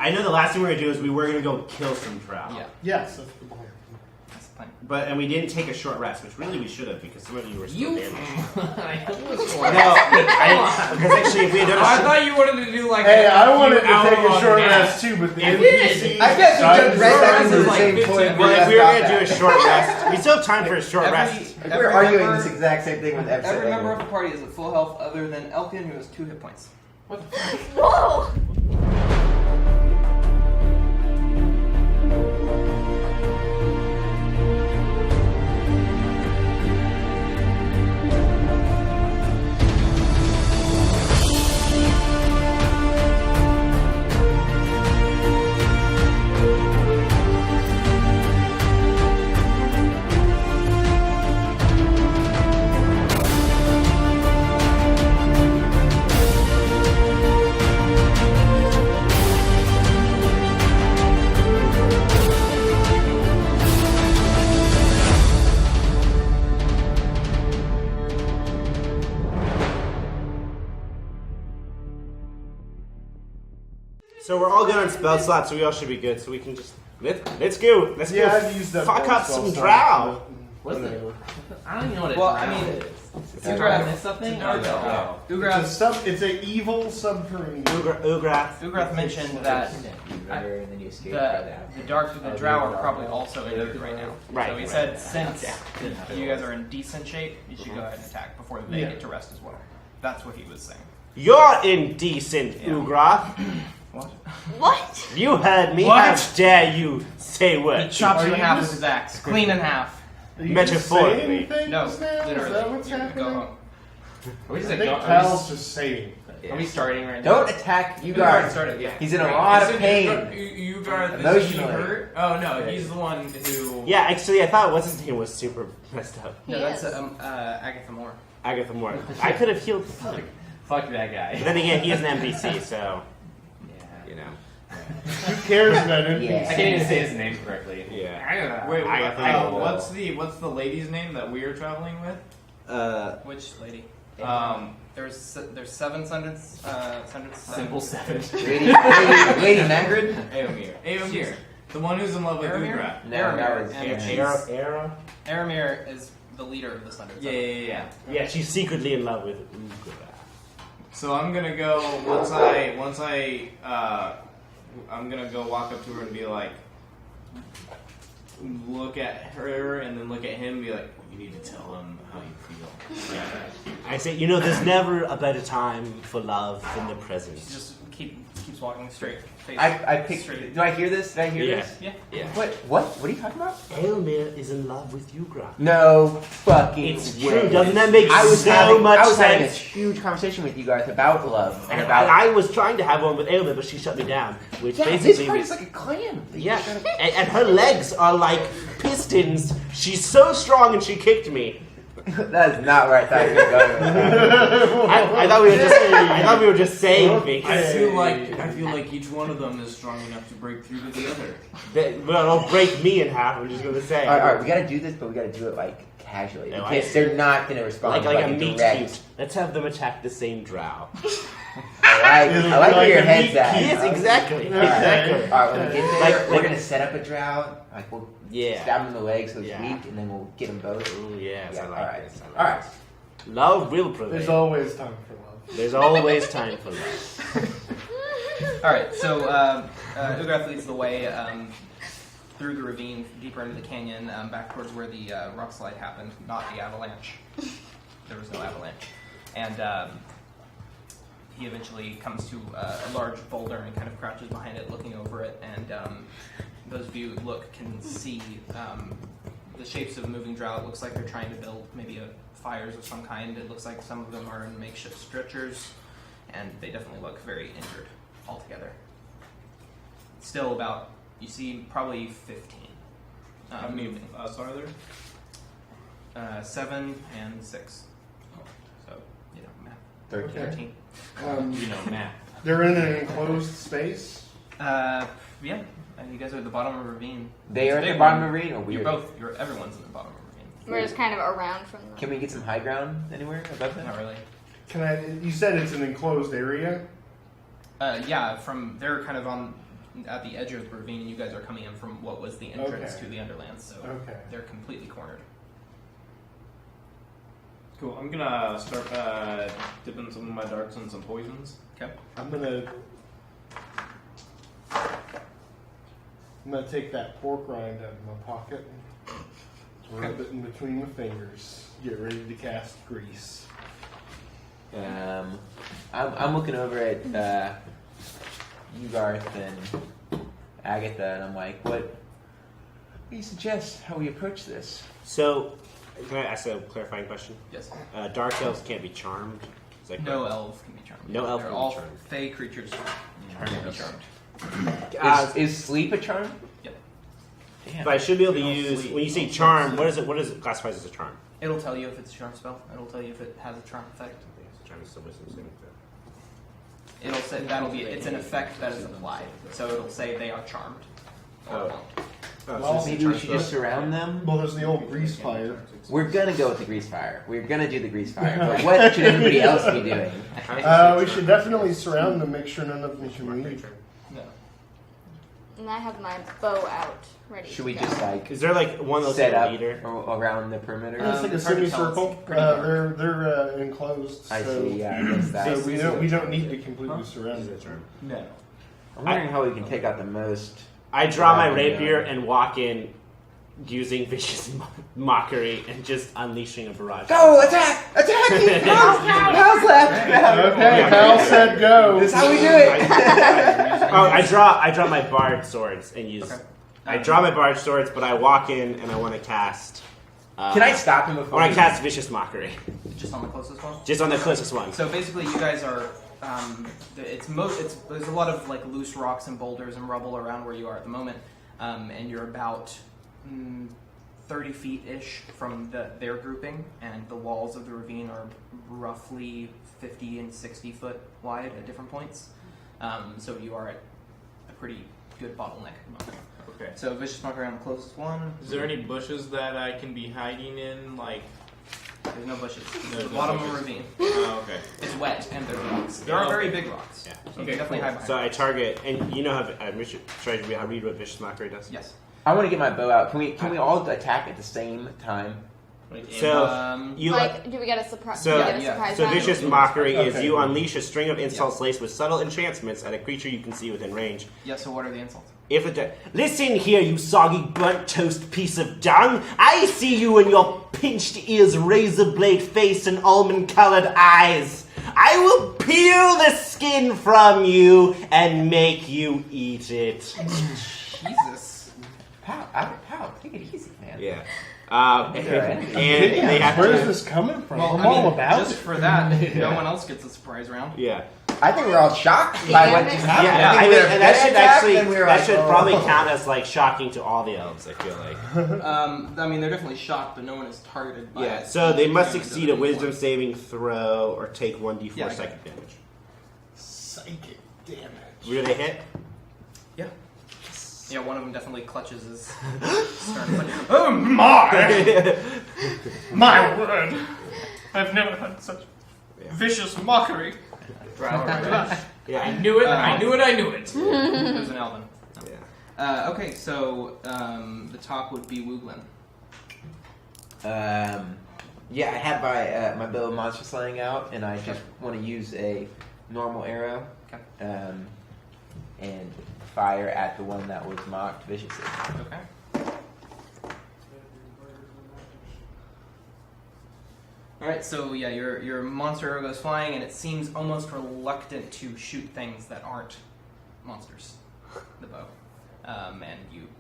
I know the last thing we were going to do is we were going to go kill some Drow. Yeah. Yes, that's the plan. That's the plan. And we didn't take a short rest, which really we should have because some of you were still damaged. Because actually if we had done I thought you wanted to do like Hey, I wanted to take a short rest too, but the NPCs... I guess we jumped right back into the like same 15 point. well, if we were going to do a short rest, we still have time for a short rest. We're arguing this exact same thing with episode. Every member of the party is at full health other than Elkin, who has 2 hit points. What the fuck? Whoa! So we're all good on spell slots, so we all should be good. So we can just let's go. Let's go. I've used that fuck up spell some slot, Drow. What's it? I don't even know what it Well, is. I mean, Ugrath is something? It's an evil subterranean. Ugrath mentioned that the Darks with the Drow are probably also injured right now. Right. So he said since you guys are in decent shape, you should go ahead and attack before they get to rest as well. That's what he was saying. You're indecent, Ugrath. What? What? You heard me. What? How dare you say He words? chops you in you half just- with his axe. Clean in half. Are you Metaphorically. just saying No, things now? literally. Is that what's You happening? Go home. Are we I just like, think Pal's just saying things. are we starting right now? Don't attack you Ugrath guys. started, yeah. He's in a lot of pain. You guard is he Emotionally. hurt? Oh no, he's the one who. Yeah, actually, I thought what's his name was super messed up. No, Yes. that's Agatha Moore. Agatha Moore. I could have healed. But Fuck that guy. then again, he is an NPC, so you know. Who cares about NPCs? Yeah. I can't even say his name correctly. Yeah. Wait, Agatha Moore. what's the lady's name that we are traveling with? Which lady? Um, There's 7 sundreds. Simple Seven. Lady Magrid? Aomir. The one who's in love with Aramir? Ugrath. No, Aramir. that was- And yeah. she's- Aramir is the leader of the Sundreds. Yeah. Yeah, she's secretly in love with Ugrath. So I'm gonna go I'm gonna go walk up to her and be like, look at her and then look at him and be like, you need to tell him how you feel. I say, there's never a better time for love than the present. She just keeps walking straight. Face I picked. straight. Do I hear this? Did I hear Yeah. this? Yeah. What? What are you talking about? Aelmir is in love with Ugrath. No fucking It's way. true. Doesn't that make I was so having, much I was having a sense? huge conversation with you guys about love and And about. I was trying to have one with Aelmir, but she shut me down. Which Yeah, this basically part means, is like a clan. yeah, and her legs are like pistons. She's so strong, and she kicked me. That is not where I thought you were going with that. I thought we were just saying things. I feel like each one of them is strong enough to break through to the other. Well, don't break me in half. I'm just gonna say. All right, we gotta do this, but we gotta do it like casually. No, Because they're not gonna respond like to a meat direct. cute. Let's have them attack the same Drow. I like where your a head's meat at. Yes, exactly. Okay. Exactly. Alright, when we get there, Like- we're like- gonna set up a Drow. Like we'll Yeah. stab him in the leg so it's Yeah. weak, and then we'll get them both. Ooh, yes, Yeah, I like alright. this. Alright. Love will prevail. There's always time for love. There's always time for love. All right. So Ugrath leads the way through the ravine, deeper into the canyon, back towards where the rock slide happened, not the avalanche. There was no avalanche, and he eventually comes to a large boulder and kind of crouches behind it, looking over it. And those of you who can see the shapes of moving Drow. It looks like they're trying to build maybe fires of some kind. It looks like some of them are in makeshift stretchers, and they definitely look very injured altogether. Still about, you see probably 15. How many of us are there? 7 and 6. So, math. 13. 13. Matt. They're in an enclosed space. Yeah. You guys are at the bottom of a ravine. They It's are a at the big bottom one. of the ravine, or weird? Everyone's at the bottom of a ravine. We're just kind of around from them. Can we get some high ground anywhere above that? Not really. You said it's an enclosed area. Yeah, they're kind of at the edge of the ravine, and you guys are coming in from what was the entrance to the Underlands. So they're completely cornered. Cool. I'm gonna start dipping some of my darts in some poisons. Okay. I'm gonna take that pork rind out of my pocket, rub it in between my fingers, get ready to cast grease. I'm looking over at Ugarth and Agatha, and I'm like, what do you suggest how we approach this? So, can I ask a clarifying question? Yes. Dark elves can't be charmed. Is that No correct? elves can be charmed. No elf They're can be all charmed. fey creatures can be charmed. Is sleep a charm? Yep. Damn. But I should be able to Don't use sleep. when you say Don't charm. sleep. What is it classifies as a charm? It'll tell you if it's a charm spell. It'll tell you if it has a charm effect. I think it's a charm. It's a wisdom saving throw. It'll say that'll be it's an effect that is applied. So it'll say they are charmed. Oh. Well, Maybe we should just surround them. Well, there's the old grease fire. We're gonna go with the grease fire. We're gonna do the grease fire. But what should everybody else be doing? We should definitely surround them, make sure none of them can leave. No. And I have my bow out, ready. Should we to go. just like Is there like one of those set up leader? around the perimeter? It's like a It's hard to tell. semicircle. It's pretty dark. They're enclosed. I so, see. Yeah, I guess So that. we don't need to completely Is surround it a it. charm? No. I'm wondering how we can take out the most. I draw my Yeah. rapier and walk in, using vicious mockery and just unleashing a barrage. Go attack! Attack! How's left? Okay, Yeah. Hal said go. That's how we do it. I draw my bard swords and use. Okay. I draw my bard swords, but I walk in and I want to cast. Can I stop him before? Or I cast vicious mockery, Just on the closest one. just on the closest one. So basically, you guys are. There's a lot of like loose rocks and boulders and rubble around where you are at the moment, and you're about 30 feet ish from their grouping, and the walls of the ravine are roughly 50 and 60 foot wide at different points. So you are at a pretty good bottleneck at the moment. Okay. So vicious mockery on the closest one. Is there any bushes that I can be hiding in? Like, There's no bushes. No, It's the no bottom of a bushes. ravine. oh, okay. It's wet and there's rocks. There are very big rocks. Yeah. So you Okay, can definitely cool. hide behind. So I target, and you know how should I read what vicious mockery does? Yes. I want to get my bow out. Can we all attack at the same time? Like, So you Like, do we get a surprise? So- do we get a Yeah. surprise So round? vicious mockery is Okay. you unleash a string of insults laced with subtle enchantments at a creature you can see within range. Yeah, so what are the insults? If listen here, you soggy burnt toast piece of dung. I see you and your pinched ears, razor blade face, and almond-colored eyes. I will peel the skin from you and make you eat it. Jesus. How? Take it easy, man. Yeah. Alright. And they have Where is to. this coming from? Well, I'm I mean, all about just it. for that, no one else gets a surprise round. Yeah. I think we're all shocked by what just happened. Yeah, I think we were and that gonna should attack, actually then we were that like, should oh. probably count as like shocking to all the elves. I feel like. I mean, they're definitely shocked, but no one is targeted by Yeah. it. So they must Damage succeed a at any Wisdom point. saving throw or take 1d4 Yeah, okay. psychic damage. Psychic damage. Will they hit? Yeah. Yeah, one of them definitely clutches his stern. It's like, oh my! My word. I've never had such Yeah. vicious mockery. Yeah. I knew it. I knew it. I knew it. There's an Elven. Yeah. Okay, so the top would be Wooglin. Yeah, I have my bow of monster slaying out, and I just want to use a normal arrow, Okay. and fire at the one that was mocked viciously. Okay. Alright, so yeah, your monster arrow goes flying, and it seems almost reluctant to shoot things that aren't monsters. The bow. And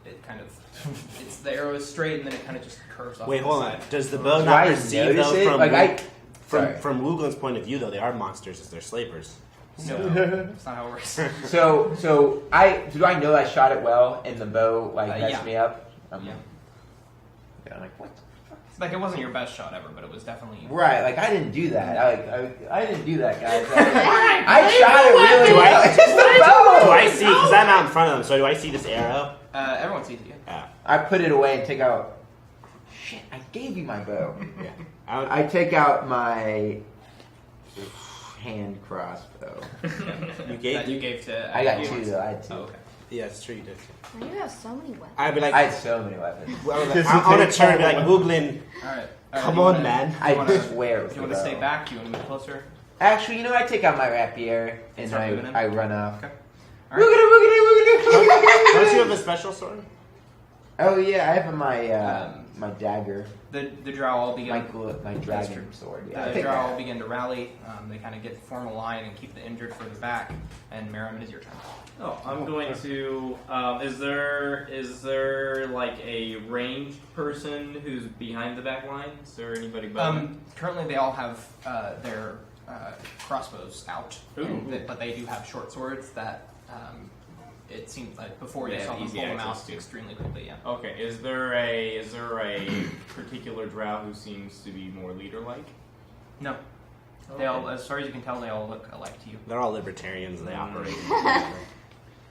it kind of, the arrow is straight, and then it kind of just curves off. Wait, to the hold on. side. Does the bow Do not I perceive notice though it? from Like sorry. from Wuglin's point of view though? They are monsters as they're slavers. No, that's not how it works. So do I know I shot it well, and the bow messed yeah. me up? Yeah. Okay, I'm like, what? Like, it wasn't your best shot ever, but it was definitely... Right, like I didn't do that. I didn't do that, guys. I shot it really Do I- well. It's just the bow. Do I see? Because I'm out in front of them. So do I see this arrow? everyone sees you. Yeah. I put it away and take out. Shit! I gave you my bow. Yeah. I take out my hand crossbow. You gave. That you gave to... I got you. two though. I had two. Oh, okay. Yeah, it's true. You did. Why do you have so many weapons? I'd be like, I had so many weapons. on a turn, be like, Mooglin, All right. come on, man. I wanna- swear. Do you want to stay back? Do you want to move closer? Actually, you know what? I take out my rapier and Start moving in? I run off. Okay. All right. Don't you have a special sword? Oh yeah, I have my my dagger, The Drow all begin. my dragon sword. Yeah, I The take Drow all that. begin to rally. They kind of get form a line and keep the injured further back. And Merrim, it is your turn. Oh, I'm going to. Is there like a ranged person who's behind the back line? Is there anybody? Currently, they all have their crossbows out, Ooh. but they do have short swords that. It seems like before you They saw have them easy pull them access out to. extremely quickly. Yeah. Okay. Is there a particular drow who seems to be more leader-like? No. They all, as far as you can tell, they all look alike to you. They're all libertarians. They operate.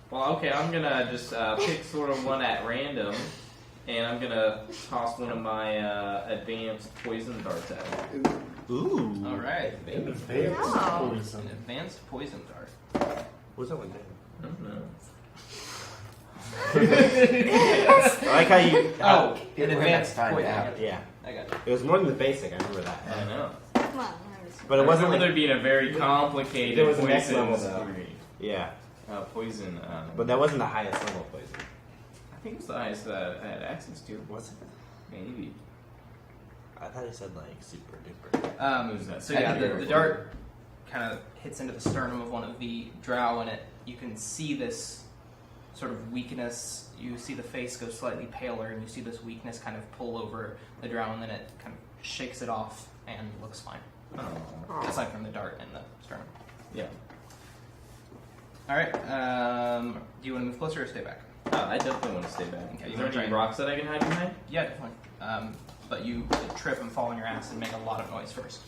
Well, okay. I'm gonna just pick sort of one at random, and I'm gonna toss one of my advanced poison darts at him. Ooh. All right. An advanced Wow. An poison. advanced poison dart. What's that one do? I don't know. I like how you. Oh, an We're gonna advanced find poison. out. Yeah. I got it. It was more than the basic. I remember that. I know. Come on. But it wasn't there like. being a very complicated There was a poison next level, though. story. Yeah. Poison. But that wasn't the highest level poison. I think it's the highest that I had access to. Was it? Maybe. I thought it said like super duper. Who's that? So yeah, the dart kind of hits into the sternum of one of the drow, and you can see this sort of weakness. You see the face go slightly paler, and you see this weakness kind of pull over the drow, and then it kind of shakes it off and looks fine, aside from the dart and the sternum. Yeah. All right. Do you want to move closer or stay back? I definitely want to stay back. Okay, Is you there wanna try any and- rocks that I can hide behind? Yeah, definitely. But you trip and fall on your ass and make a lot of noise first.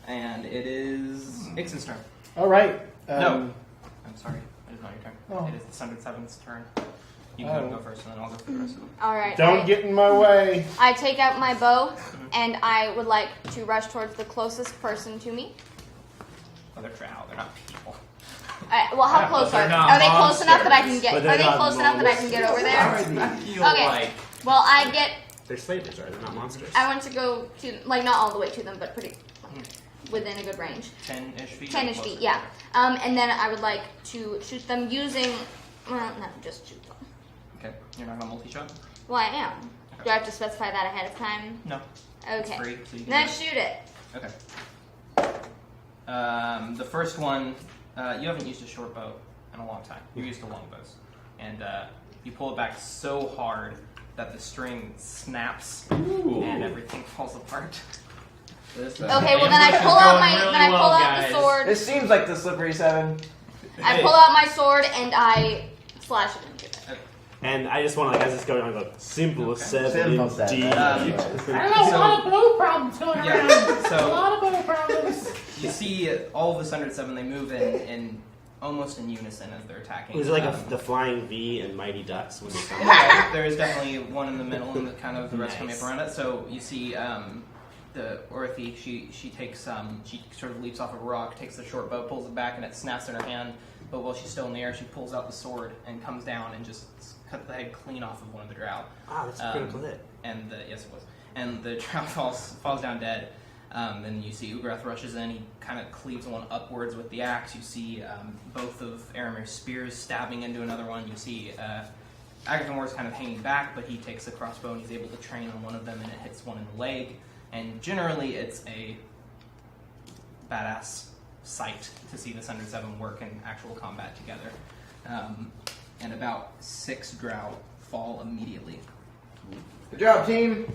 And it is Ixon's turn. All right. No. I'm sorry. It is not your turn. Oh. It is the Sundered Seven's turn. You can go first, and then I'll go for the rest of them. All right. Don't get in my way. I take out my bow, and I would like to rush towards the closest person to me. Oh, they're drow. They're not people. Well, how Yeah, close but are they're not they? Are they close enough that I can monsters. get? But Are they're they not close enough that I can get over there? I feel Okay. like Well, I get. They're slavers, right? They're not monsters. I want to go to not all the way to them, but pretty within a good range. 10-ish feet? 10-ish Closer. feet, yeah. And then I would like to shoot them using. Well, no, just shoot them. Okay. You're not going to multi-shot? Well, I am. Do I have to specify that ahead of time? No. Okay. It's free, so you can Then do it. shoot it. Okay. The first one, you haven't used a short bow in a long time. You used the long bows. And you pull it back so hard that the string snaps and everything falls apart. Okay, well then I pull out the sword. This seems like the slippery seven. I pull out my sword and I slash it into it. And I just want to, like, as it's going on, I go, simple Okay. seven Simple seven. indeed. I don't know, a lot of bow problems going Yeah, around. so- A lot of bow problems. You see all of the Sundered Seven, they move in almost in unison as they're attacking. Was it like the Flying V and Mighty Ducks when they come? Yeah, there is definitely one in the middle and the rest coming Nice. up around it. So you see the Orothy, she takes she sort of leaps off a rock, takes the short bow, pulls it back, and it snaps in her hand. But while she's still in the air, she pulls out the sword and comes down and just cuts the head clean off of one of the drow. Ah, that's a critical hit. And yes, it was. And the drow falls down dead. Then you see Ugrath rushes in. He kind of cleaves one upwards with the axe. You see both of Aramir's spears stabbing into another one. You see Agathamor's kind of hanging back, but he takes the crossbow and he's able to train on one of them, and it hits one in the leg. And generally, it's a badass sight to see the Sundered Seven work in actual combat together. And about 6 drow fall immediately. Good job, team.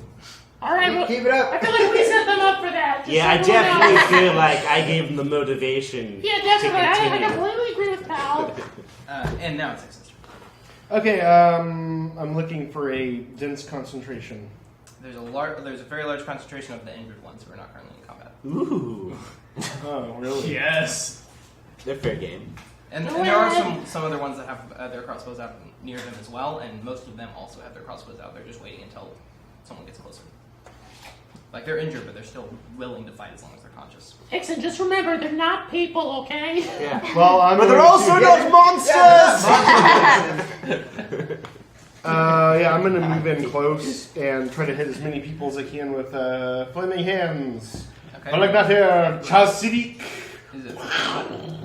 All right, well, Keep it up. I feel like we set them up for that. Just Yeah, I so everyone definitely knows. feel like I gave them the motivation Yeah, definitely. to I continue. completely agree with Pal. And now it's Ix's turn. Okay, I'm looking for a dense concentration. There's a very large concentration of the injured ones who are not currently in combat. Ooh. Oh, really? yes. They're fair game. And Go there are ahead. some other ones that have their crossbows out near them as well, and most of them also have their crossbows out. They're just waiting until someone gets closer. Like they're injured, but they're still willing to fight as long as they're conscious. Ixon, just remember, they're not people, okay? Yeah. Well, I'm But they're going also to not monsters! I'm going to move in close and try to hit as many people as I can with flaming hands. Okay. I like that here, Chasidik. Is it 15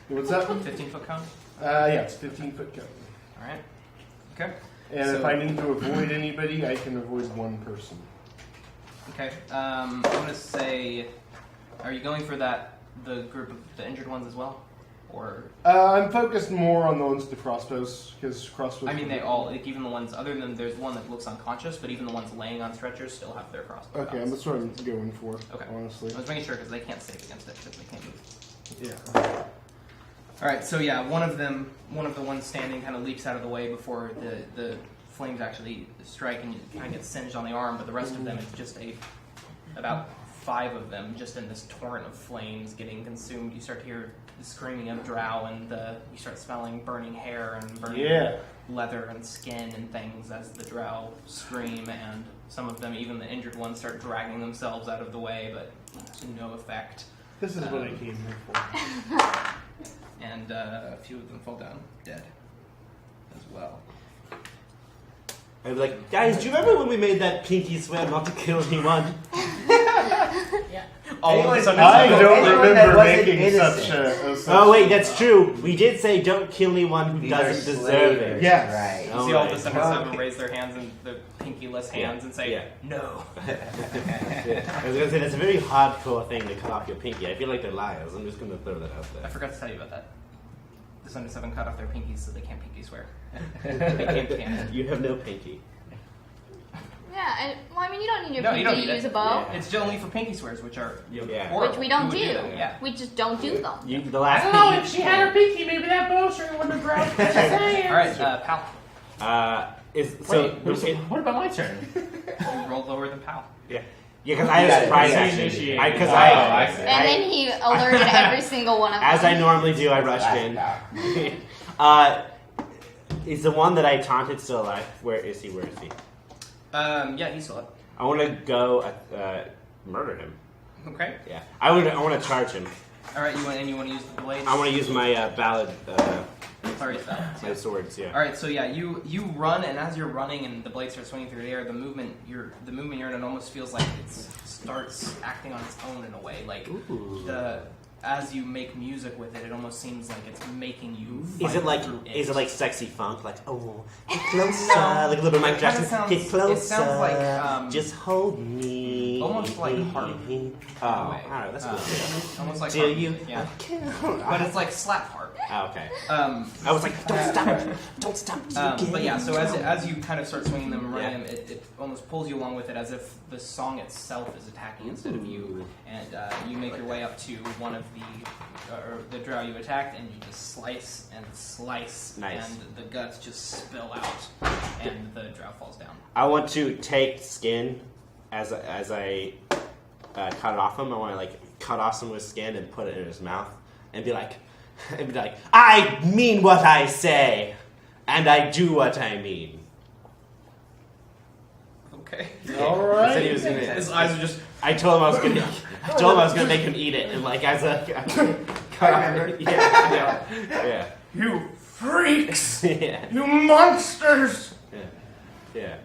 What's that? foot cone? Yeah, it's 15-foot cone. All right. Okay. And So- if I need to avoid anybody, I can avoid one person. Okay. I'm gonna say, are you going for the group of the injured ones as well, or? I'm focused more on the ones with the crossbows, because crossbows... I mean, they all, like, even the ones other than there's one that looks unconscious, but even the ones laying on stretchers still have their crossbow. Okay, that's what I'm going for, Okay. honestly. I was making sure because they can't save against it because they can't move. Yeah. All right, so yeah, one of the ones standing kind of leaps out of the way before the flames actually strike, and you kind of get singed on the arm. But the rest of them, it's just about 5 of them just in this torrent of flames getting consumed. You start to hear the screaming of Drow, and you start smelling burning hair and burning leather and skin and things as the Drow scream, and some of them, even the injured ones, start dragging themselves out of the way, but to no effect. This is what I came here for. And a few of them fall down dead as well. I'd be like, guys, do you remember when we made that pinky swear not to kill anyone? All of a sudden, I it's like, don't anyone that remember wasn't making innocent. such Oh wait, that's true. We did say don't kill anyone who These are doesn't deserve slavers, it. Yes. Right. you see all of a Alright. sudden some raise their hands and the pinky-less hands and say, Yeah. no. Yeah. I was gonna say that's a very hardcore thing to cut off your pinky. I feel like they're liars. I'm just gonna throw that out I there. forgot to tell you about that. The Sunday 7 cut off their pinkies so they can't pinky swear. They can't canon. You have no pinky. Yeah, well, I mean, you don't need your No, you don't pinky to need use it. a bow, Yeah. It's still only for pinky swears, which are Yeah. horrible. which we don't Who would do. them? Yeah. We just don't do them. You, the I last don't know, pinky- if she had her pinky, maybe that bowstring wouldn't have broke. Just saying. All right, pal. What about my turn? You rolled lower than pal. Yeah, because I have surprise Yeah, action. initiate. Because Oh, I I see. And then he alerted every single one of them. as I normally do, I rushed in. Is the one that I taunted still alive? Where is he? Where is he? Yeah, he's still up. I want to go murder him. Okay. Yeah, I want to charge him. All right, you want to use the blades? I want to use my ballad, Clarice spell. my swords. Yeah. All right, so yeah, you run, and as you're running and the blades are swinging through the air, the movement you're in, it almost feels like it starts acting on its own in a way. Like Ooh. as you make music with it, it almost seems like it's making you. Is fight it like through sexy funk? Like, oh, get closer, like a little bit of Mike It Jackson. kinda sounds- Get closer. it sounds like, just hold me. almost like harp. Oh, in a all way. right, that's good. Almost like Do harp. you? Yeah, But but it's like slap harp. okay. I I was like, don't stop, don't stop. But yeah, so as you kind of start swinging them and running them, it almost pulls you along with it as if the song itself is attacking instead of you. And you make your way up to one of the drow you attacked, and you just slice and slice, Nice. and the guts just spill out, and the drow falls down. I want to take skin as I cut it off him. I want to like cut off some of his skin and put it in his mouth and be like, I mean what I say, and I do what I mean. Okay. All He said he right. was gonna. His eyes are just. I told him I was gonna make him eat it, and like as a. Yeah. You freaks! Yeah. You monsters! Yeah.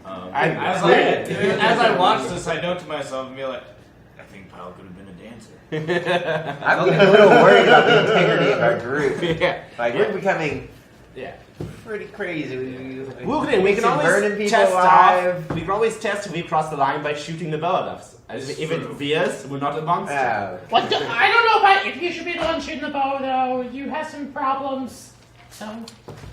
As I watch this, I know to myself and be like, I think Pyle could have been a dancer. I'm getting a little worried about the integrity of our group. Yeah. Like, we're becoming Yeah. pretty crazy. We can always burning people test alive. off. We can always test if we cross the line by shooting the bow at us. If it veers, we're not a monster. Oh. What the, I don't know if you should be the one shooting the bow, though. You have some problems. So,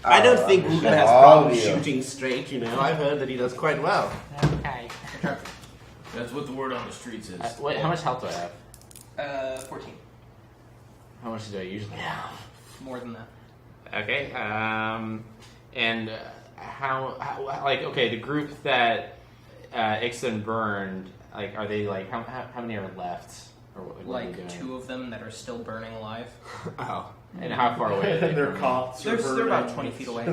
I don't Oh, think I'm Ruben sure has all problems of you. shooting straight. You know, I've heard that he does quite well. okay. That's what the word on the streets is. Wait, how much health do I have? 14. How much do I usually have? More than that. Okay. And how like okay, the group that Ixon burned, like, are they like how many are left? Or what are we Like doing? 2 of them that are still burning alive. Oh. And how far away are they? And their from me? cots. They're are about burning. 20 feet away.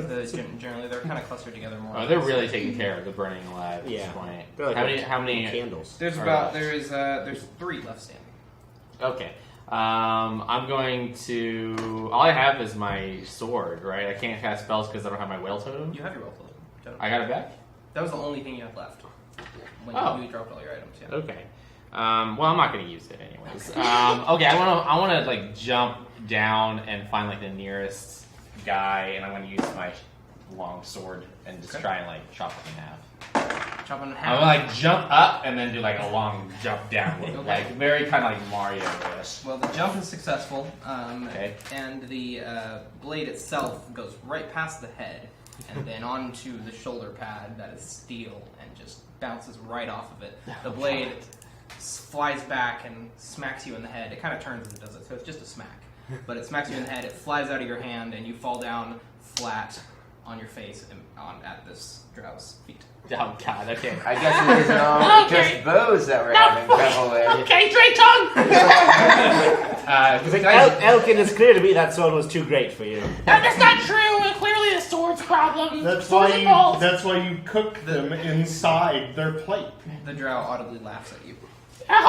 Generally, they're kind of clustered together more. Oh, they're really taking care of the burning alive at Yeah. this point. They're like How many? candles? There's All about right. there's 3 left standing. Okay. I'm going to. All I have is my sword, right? I can't cast spells because I don't have my whale totem. You have your roll totem. I got it back. That was the only thing you had left when Oh. you dropped all your items. Yeah. Okay. Well, I'm not going to use it anyways. Okay, I want to like jump down and find like the nearest guy, and I'm going to use my long sword and just Okay. try and like chop him in half. Chop in I'm half. gonna like jump up and then do like a long jump down, Okay. like very kind of like Mario-ish. Well, the jump is successful, Okay. and the blade itself goes right past the head, and then onto the shoulder pad that is steel, and just bounces right off of it. The blade flies back and smacks you in the head. It kind of turns as it does it, so it's just a smack. But it smacks you in the head, it flies out of your hand, and you fall down flat on your face and at this Drow's feet. Oh god, okay. I guess it isn't all Okay. just bows that we're having trouble with. Okay, Drake Tongue! Elkin, it's clear to me that sword was too great for you. That's not true. Clearly, the sword's problem. Sword's involved. That's why you cook them inside their plate. The Drow audibly laughs at you.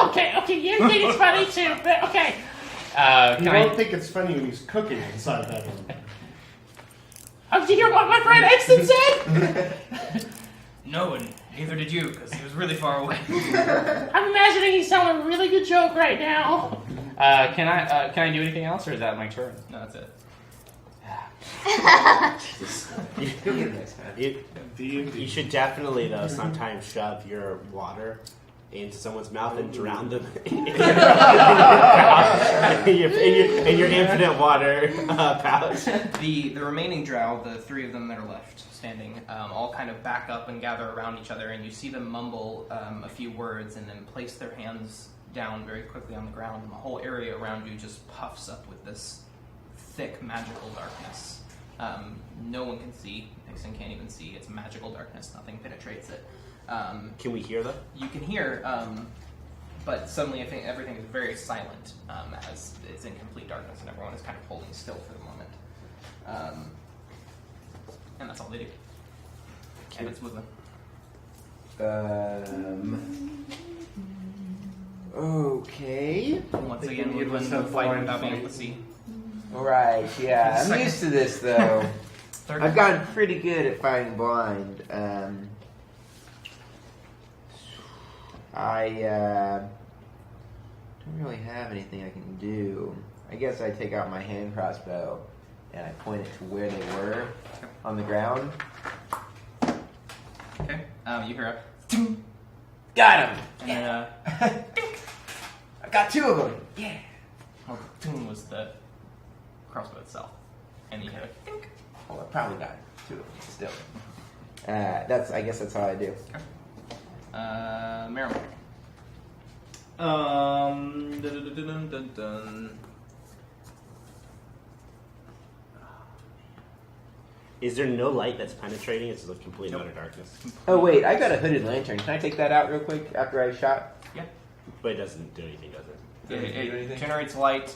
Okay, you think it's funny too, but okay. You Can don't I? think it's funny when he's cooking inside that one. Did you hear what my friend Exton said? No, and neither did you, because he was really far away. I'm imagining he's telling a really good joke right now. Can I do anything else, or is that my turn? No, that's it. You get this, man. You should definitely, though, sometimes shove your water into someone's mouth and drown them in your infinite water pouch. The remaining Drow, the 3 of them that are left standing, all kind of back up and gather around each other, and you see them mumble a few words and then place their hands down very quickly on the ground, and the whole area around you just puffs up with this thick magical darkness. No one can see. Nixon can't even see. It's magical darkness. Nothing penetrates it. Can we hear them? You can hear, but suddenly I think everything is very silent as it's in complete darkness, and everyone is kind of holding still for the moment. And that's all they do. And it's movement. Okay. Once again, can give Woodland us a will fight blind without being fight. able to see. Alright, yeah. I'm Second. used to this, though. Third. I've gotten pretty good at fighting blind. I don't really have anything I can do. I guess I take out my hand crossbow and I point it to where they were on the ground. Okay. You hear a Got him! and then I got 2 of them! Yeah! well, the tune was the crossbow itself, and you hear a dink. Oh, I probably got 2 of them still. I guess that's how I do. Merrill. Dun, dun, dun, dun, dun, dun. Is there no light that's penetrating? It's just complete Nope. utter darkness. Oh wait, I got a hooded lantern. Can I take that out real quick after I shot? Yeah. But it doesn't do anything, does it? Doesn't do It anything? generates light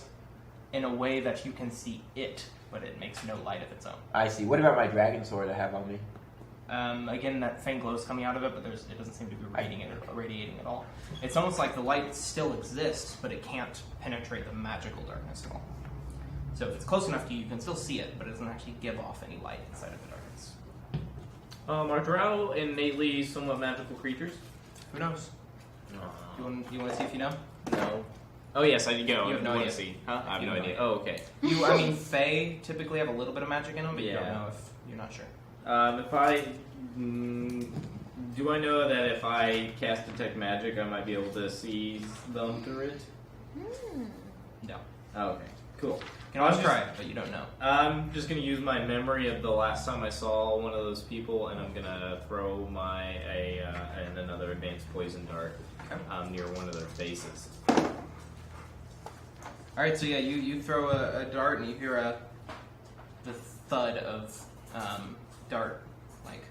in a way that you can see it, but it makes no light of its own. I see. What about my dragon sword I have on me? Again, that faint glow is coming out of it, but it doesn't seem to be radiating at all. It's almost like the light still exists, but it can't penetrate the magical darkness at all. So if it's close enough to you, you can still see it, but it doesn't actually give off any light inside of the darkness. Are Drow innately somewhat magical creatures? Who knows? You want to see if you know? No. Oh yes, I do. You have no wanna idea. See. Huh? I have You no have no idea. idea. Oh, okay. I mean, Fae typically have a little bit of magic in them, but you don't Yeah. know if you're not sure. If I do I know that if I cast detect magic, I might be able to see them through it? No. Oh, okay. Cool. You can always try it, but you don't know. I'm just gonna use my memory of the last time I saw one of those people, and I'm gonna throw and another advanced poison dart near one of their faces. All right, so yeah, you throw a dart and you hear the thud of dart, like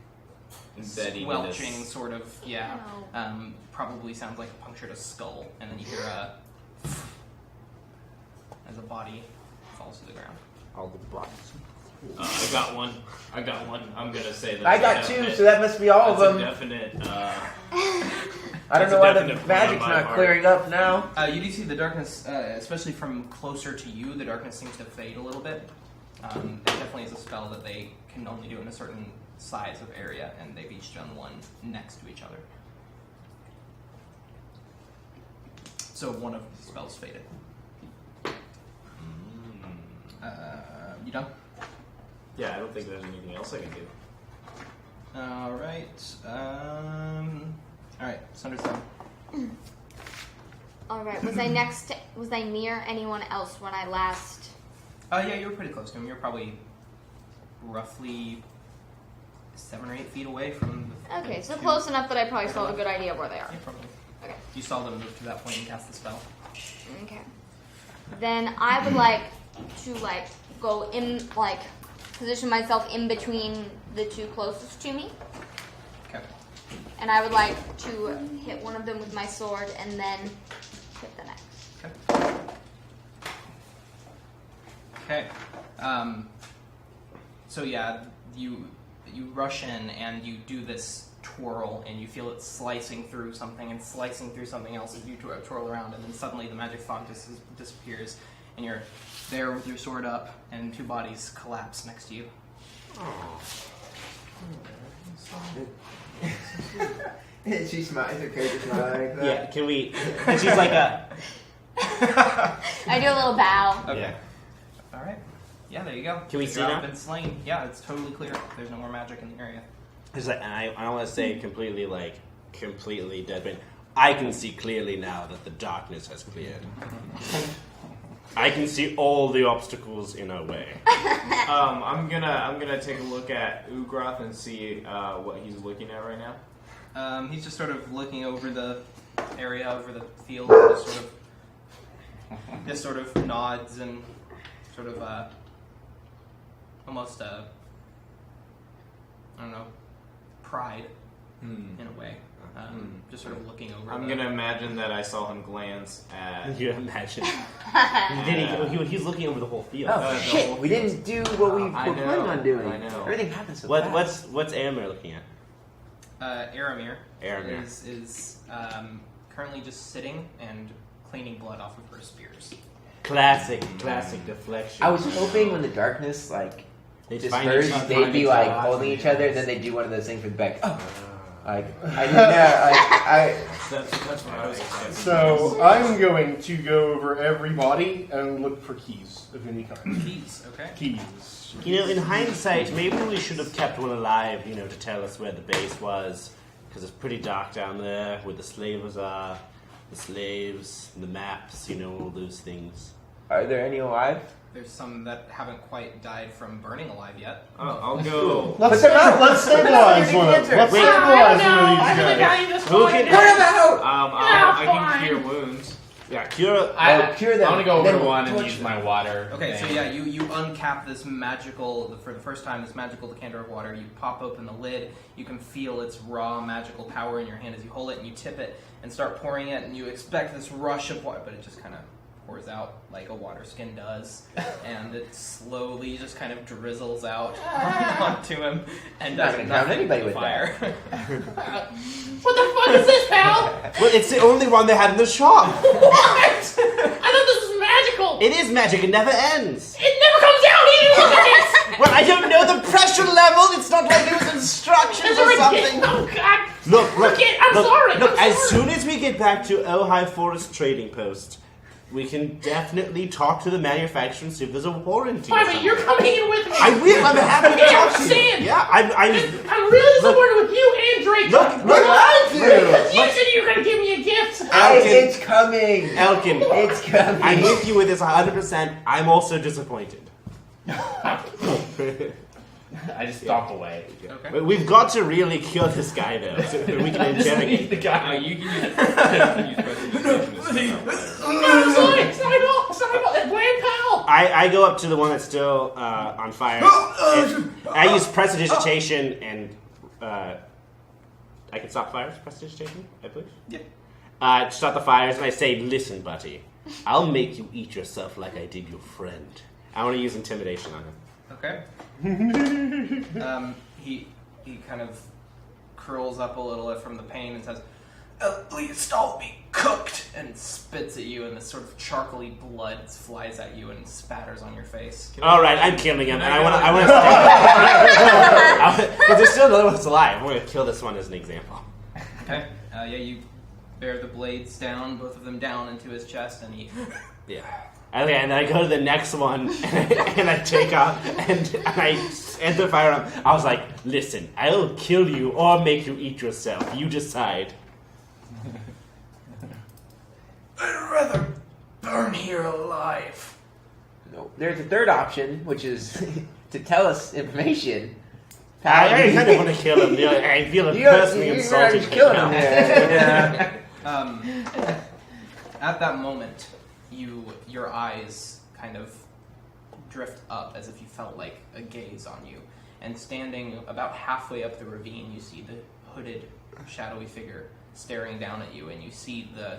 Embedding squelching, this. sort of. Yeah, probably sounds like it punctured a skull, and then you hear as a body falls to the ground. all the blocks. I got one. I'm gonna say that. I got two, so that must be all of them. That's a definite. I don't that's know a why the definite magic's plan on my not part. clearing up now. You do see the darkness, especially from closer to you, the darkness seems to fade a little bit. It definitely is a spell that they can only do in a certain size of area, and they've each done one next to each other. So one of the spells faded. You done? Yeah, I don't think there's anything else I can do. Alright. Alright, Sunder's done. All right. Was I near anyone else when I last? Yeah, you were pretty close to him. You're probably roughly 7 or 8 feet away from the... Okay, so two- close enough that I probably still have a good idea of where they are. Yeah, probably. Okay. You saw them move to that point and cast the spell. Okay. Then I would like to go in, position myself in between the two closest to me, Okay. and I would like to hit one of them with my sword and then hit the next. Okay. Okay. So yeah, you rush in and you do this twirl and you feel it slicing through something and slicing through something else as you twirl around, and then suddenly the magic fog disappears and you're there with your sword up and 2 bodies collapse next to you. She smiles. Her character smiles like that. Yeah, can we? And she's like a. I do a little bow. Okay. Yeah. All right. Yeah, there you go. Can we You're see out now? Been slain. Yeah, it's totally clear. There's no more magic in the area. It's like, and I don't want to say completely dead, but I can see clearly now that the darkness has cleared. I can see all the obstacles in our way. I'm gonna take a look at Ugroth and see what he's looking at right now. He's just sort of looking over the area, over the field, and just sort of nods and sort of almost I don't know, pride in a way. Just sort of looking over. I'm gonna imagine that I saw him glance at. You imagine? He's looking over the whole field. Oh the shit! whole We field. didn't do what we were I know, planning on doing. I know. Everything happens so fast. What's Aemir looking at? Aramir Aramir. is currently just sitting and cleaning blood off of her spears. Classic deflection. I was hoping when the darkness They dispersed, find they'd be like holding each other, and then they'd do one of those things with Beck. Oh, I didn't know. That's what I was expecting. So I'm going to go over every body and look for keys of any kind. Keys, okay. Keys. You know, in hindsight, maybe we should have kept one alive, to tell us where the base was, because it's pretty dark down there, where the slavers are, the slaves, the maps, all those things. Are there any alive? There's some that haven't quite died from burning alive yet. I'll go. Let's Put them out. let's stabilize one of them. Let's Wait. stabilize I one don't of know. I these think guys. I just Who wanted can- to- Put them out. I fine. can cure wounds. Yeah, cure. Cure them. I want to go over Then to one and torture use them. my water. Okay, so thing. yeah, you uncap this magical, for the first time, this magical decanter of water. You pop open the lid. You can feel its raw magical power in your hand as you hold it and you tip it and start pouring it, and you expect this rush of water, but it just kind of pours out like a water skin does, and it slowly just kind of drizzles out onto him and Not does gonna count nothing anybody but with fire. What the fuck is this, pal? Well, it's the only one they had in the shop. What? I thought this was magical. It is magic. It never ends. It never comes out. He didn't look at it. Well, I don't know the pressure level. It's not like it was instructions Is or there a something. Oh God. Look, Forget- I'm look, sorry, Look, I'm as sorry. soon as we get back to Ojai Forest Trading Post, we can definitely talk to the manufacturer and see if there's a warranty. or Fine, but you're something. coming in with me. I will. I'm happy to Yeah, talk I'm to you. saying. Yeah, I'm I'm really disappointed with you and Drake. Look, Because you said you were gonna give me a gift. It's coming. Elkin. It's coming. I'm with you with this 100%. I'm also disappointed. I just stomped away. Okay. But we've got to really cure this guy, though, so we can interrogate. the guy. You can use prestidigitation. No, Sideball, Wayne Powell. I go up to the one that's still on fire. And I use prestidigitation, and I can stop fires. Prestidigitation, I believe. Yeah. Stop the fires, and I say, "Listen, buddy, I'll make you eat yourself like I did your friend. I want to use intimidation on him. Okay. He kind of curls up a little from the pain and says, "At least I'll be cooked," and spits at you, and this sort of charcoaly blood flies at you and spatters on your face. All right, I'm killing him, and I want to because there's still another one's alive. We're gonna kill this one as an example. Okay. You bear the blades down, both of them down into his chest, and he. Yeah. Okay, and then I go to the next one, and I take off, and I end the firearm. I was like, listen, I'll kill you or make you eat yourself. You decide. I'd rather burn here alive. No, there's a third option, which is to tell us information. I kind of want to kill him. I feel personally insulted. You're killing him there. At that moment, your eyes kind of drift up as if you felt like a gaze on you. And standing about halfway up the ravine, you see the hooded, shadowy figure staring down at you, and you see the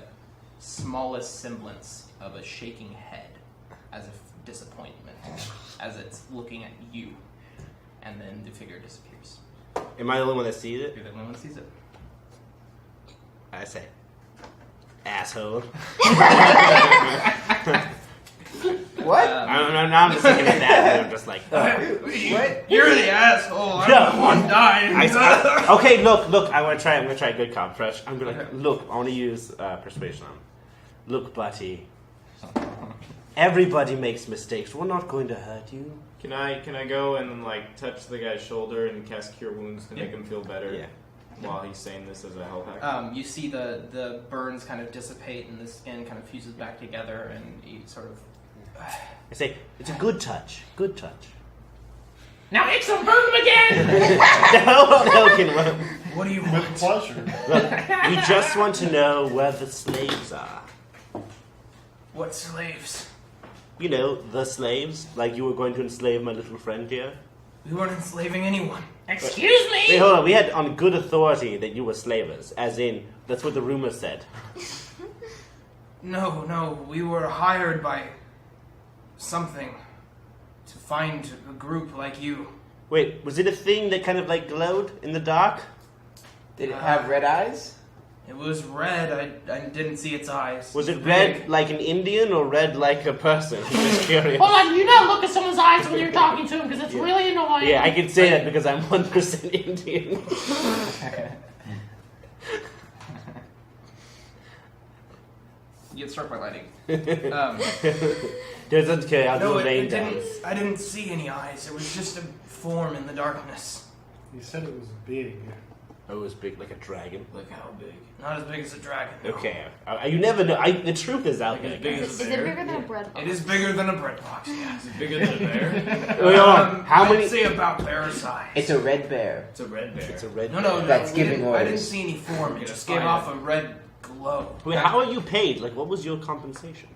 smallest semblance of a shaking head, as if disappointment, as it's looking at you. And then the figure disappears. Am I the only one that sees it? You're the only one that sees it. I say, asshole. What? I'm just looking at that, and I'm just like, What? You're the asshole. I'm No. the one dying. Okay, look. I'm gonna try a good cop. Fresh. I'm gonna look. I want to use persuasion on him. Look, buddy. Everybody makes mistakes. We're not going to hurt you. Can I go and like touch the guy's shoulder and cast Cure Wounds to make him feel better? Yeah. While he's saying this as a health hack. You see the burns kind of dissipate and the skin kind of fuses back together, and he sort of. I say, it's a good touch. Good touch. Now it's a burn him again! No, What do you With want? pleasure. look, we just want to know where the slaves are. What slaves? You know, the slaves. Like you were going to enslave my little friend here. We weren't enslaving anyone. Excuse me? Wait, hold on. We had on good authority that you were slavers. As in, that's what the rumor said. No, we were hired by something to find a group like you. Wait, was it a thing that kind of like glowed in the dark? Did it have red eyes? It was red. I didn't see its eyes. Was it Big. red like an Indian or red like a person? I'm just curious. Hold on, you not look at someone's eyes when you're talking to him because it's really annoying. Yeah, I can say that because I'm 1% Indian. You get struck by lightning. Doesn't care. I'll do No, a rain it down. didn't. I didn't see any eyes. It was just a form in the darkness. You said it was big. Oh, it was big like a dragon. Look how big. Not as big as a dragon. no. Okay, you never know. The truth is out there. as big guys. as Is it bigger than a bread box? It is bigger than a bread box. Yeah. Is it bigger than a bear? Wait, hold on. How I'd many? say about bear size. It's a red bear. It's a red bear. It's a red. No. That's we giving didn't- I didn't orders. see any form. It Get a just gave fire. off a red glow. Wait, how are you paid? Like, what was your compensation?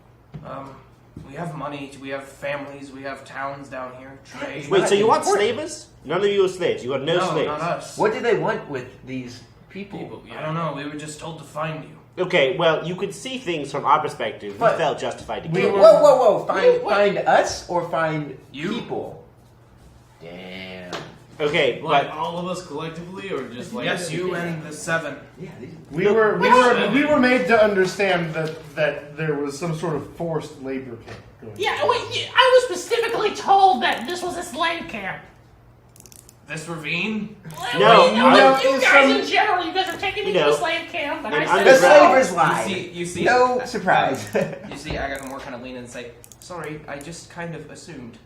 We have money. We have families. We have towns down here. Trade. Wait, so you want important. slavers? None of you are slaves. You got no slaves. not us. What did they want with these people? I don't know. We were just told to find you. Okay, well, you could see things from our perspective. We But felt justified to We, kill. whoa! Find us or find You. people? Damn. Okay, Like but all of us collectively, or just like Yes, you and the 7. Yeah. We were made to understand that there was some sort of forced labor camp going. Yeah, wait, I was specifically told that this was a slave camp. This ravine? No, Wait, I- you guys in general, you guys are taking me You to know, a slave camp, and in I said, The underground- slavers lied. You see. No surprise. You see Agatha Moore kind of lean in and say, "Sorry, I just kind of assumed."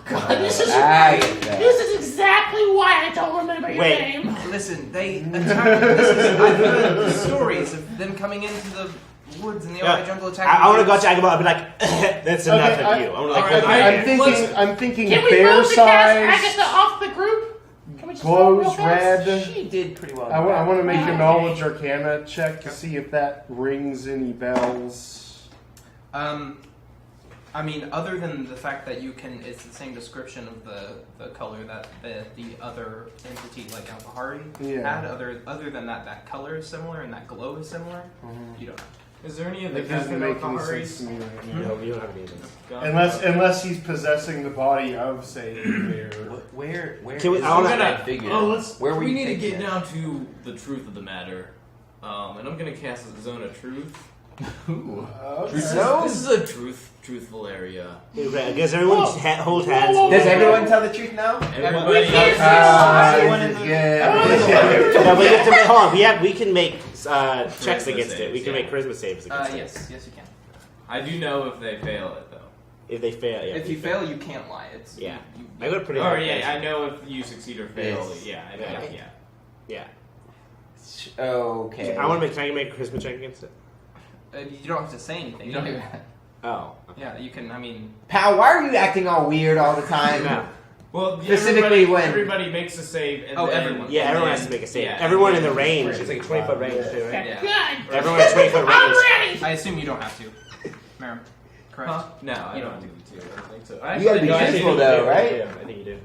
God, this is I get that. this is exactly why I don't remember your Wait. name. Listen, they attacked. I've heard stories of them coming into the woods in the Yeah, Ojai jungle attacking. I want to go kids. to Agabah and be like, that's enough Okay, of you. I want to like, alright, hold I- my I'm hand. thinking Can we bear vote to cast size, Agatha off the group? Can we just vote real clothes fast? red. She did pretty well. I want to make Okay. a knowledge arcana check to see if that rings any bells. I mean, other than the fact that you can, it's the same description of the color that the other entity, like Al-Bahari, Yeah. had. Other than that color is similar and that glow is similar. You don't know. Is there any of the That doesn't make any Kathleen sense to me right now. No, you don't have any of this. Unless he's possessing the body of, say, a bear. Where Can we- is I wanna- this dead figure? Where were we you need to taking get it? down to the truth of the matter. And I'm gonna cast a zone of truth. Okay. This is a truthful area. Okay, I guess everyone hold hands. Does everyone tell the truth now? Everybody This is good. No, but you have to make, hold on. We can make checks Charisma against it. saves, We can yeah. make charisma saves against it. Yes, you can. I do know if they fail it though. If they fail, yeah. If you fail, you can't lie. It's Yeah. You, I got a pretty Oh high yeah, charisma. I know if you succeed or fail. Yes. Yeah. Yeah. Okay. Can I make a charisma check against it? you don't have to say anything. You don't even. Oh. Yeah, you can. I mean, Pal, why are you acting all weird all the time? No. Well, Specifically everybody makes a save. And Oh, then, everyone. Yeah, and everyone then- has to make a save. yeah, Everyone in and the then- range. It's like a 20-foot range too, right? yeah. Good. Everyone in a 20-foot I'm range. ready. I assume you don't have to, Marim. Correct. Huh? No, I You don't don't do the two. I don't think so. You gotta be No, I think truthful you though, do. right? Yeah, I think you do.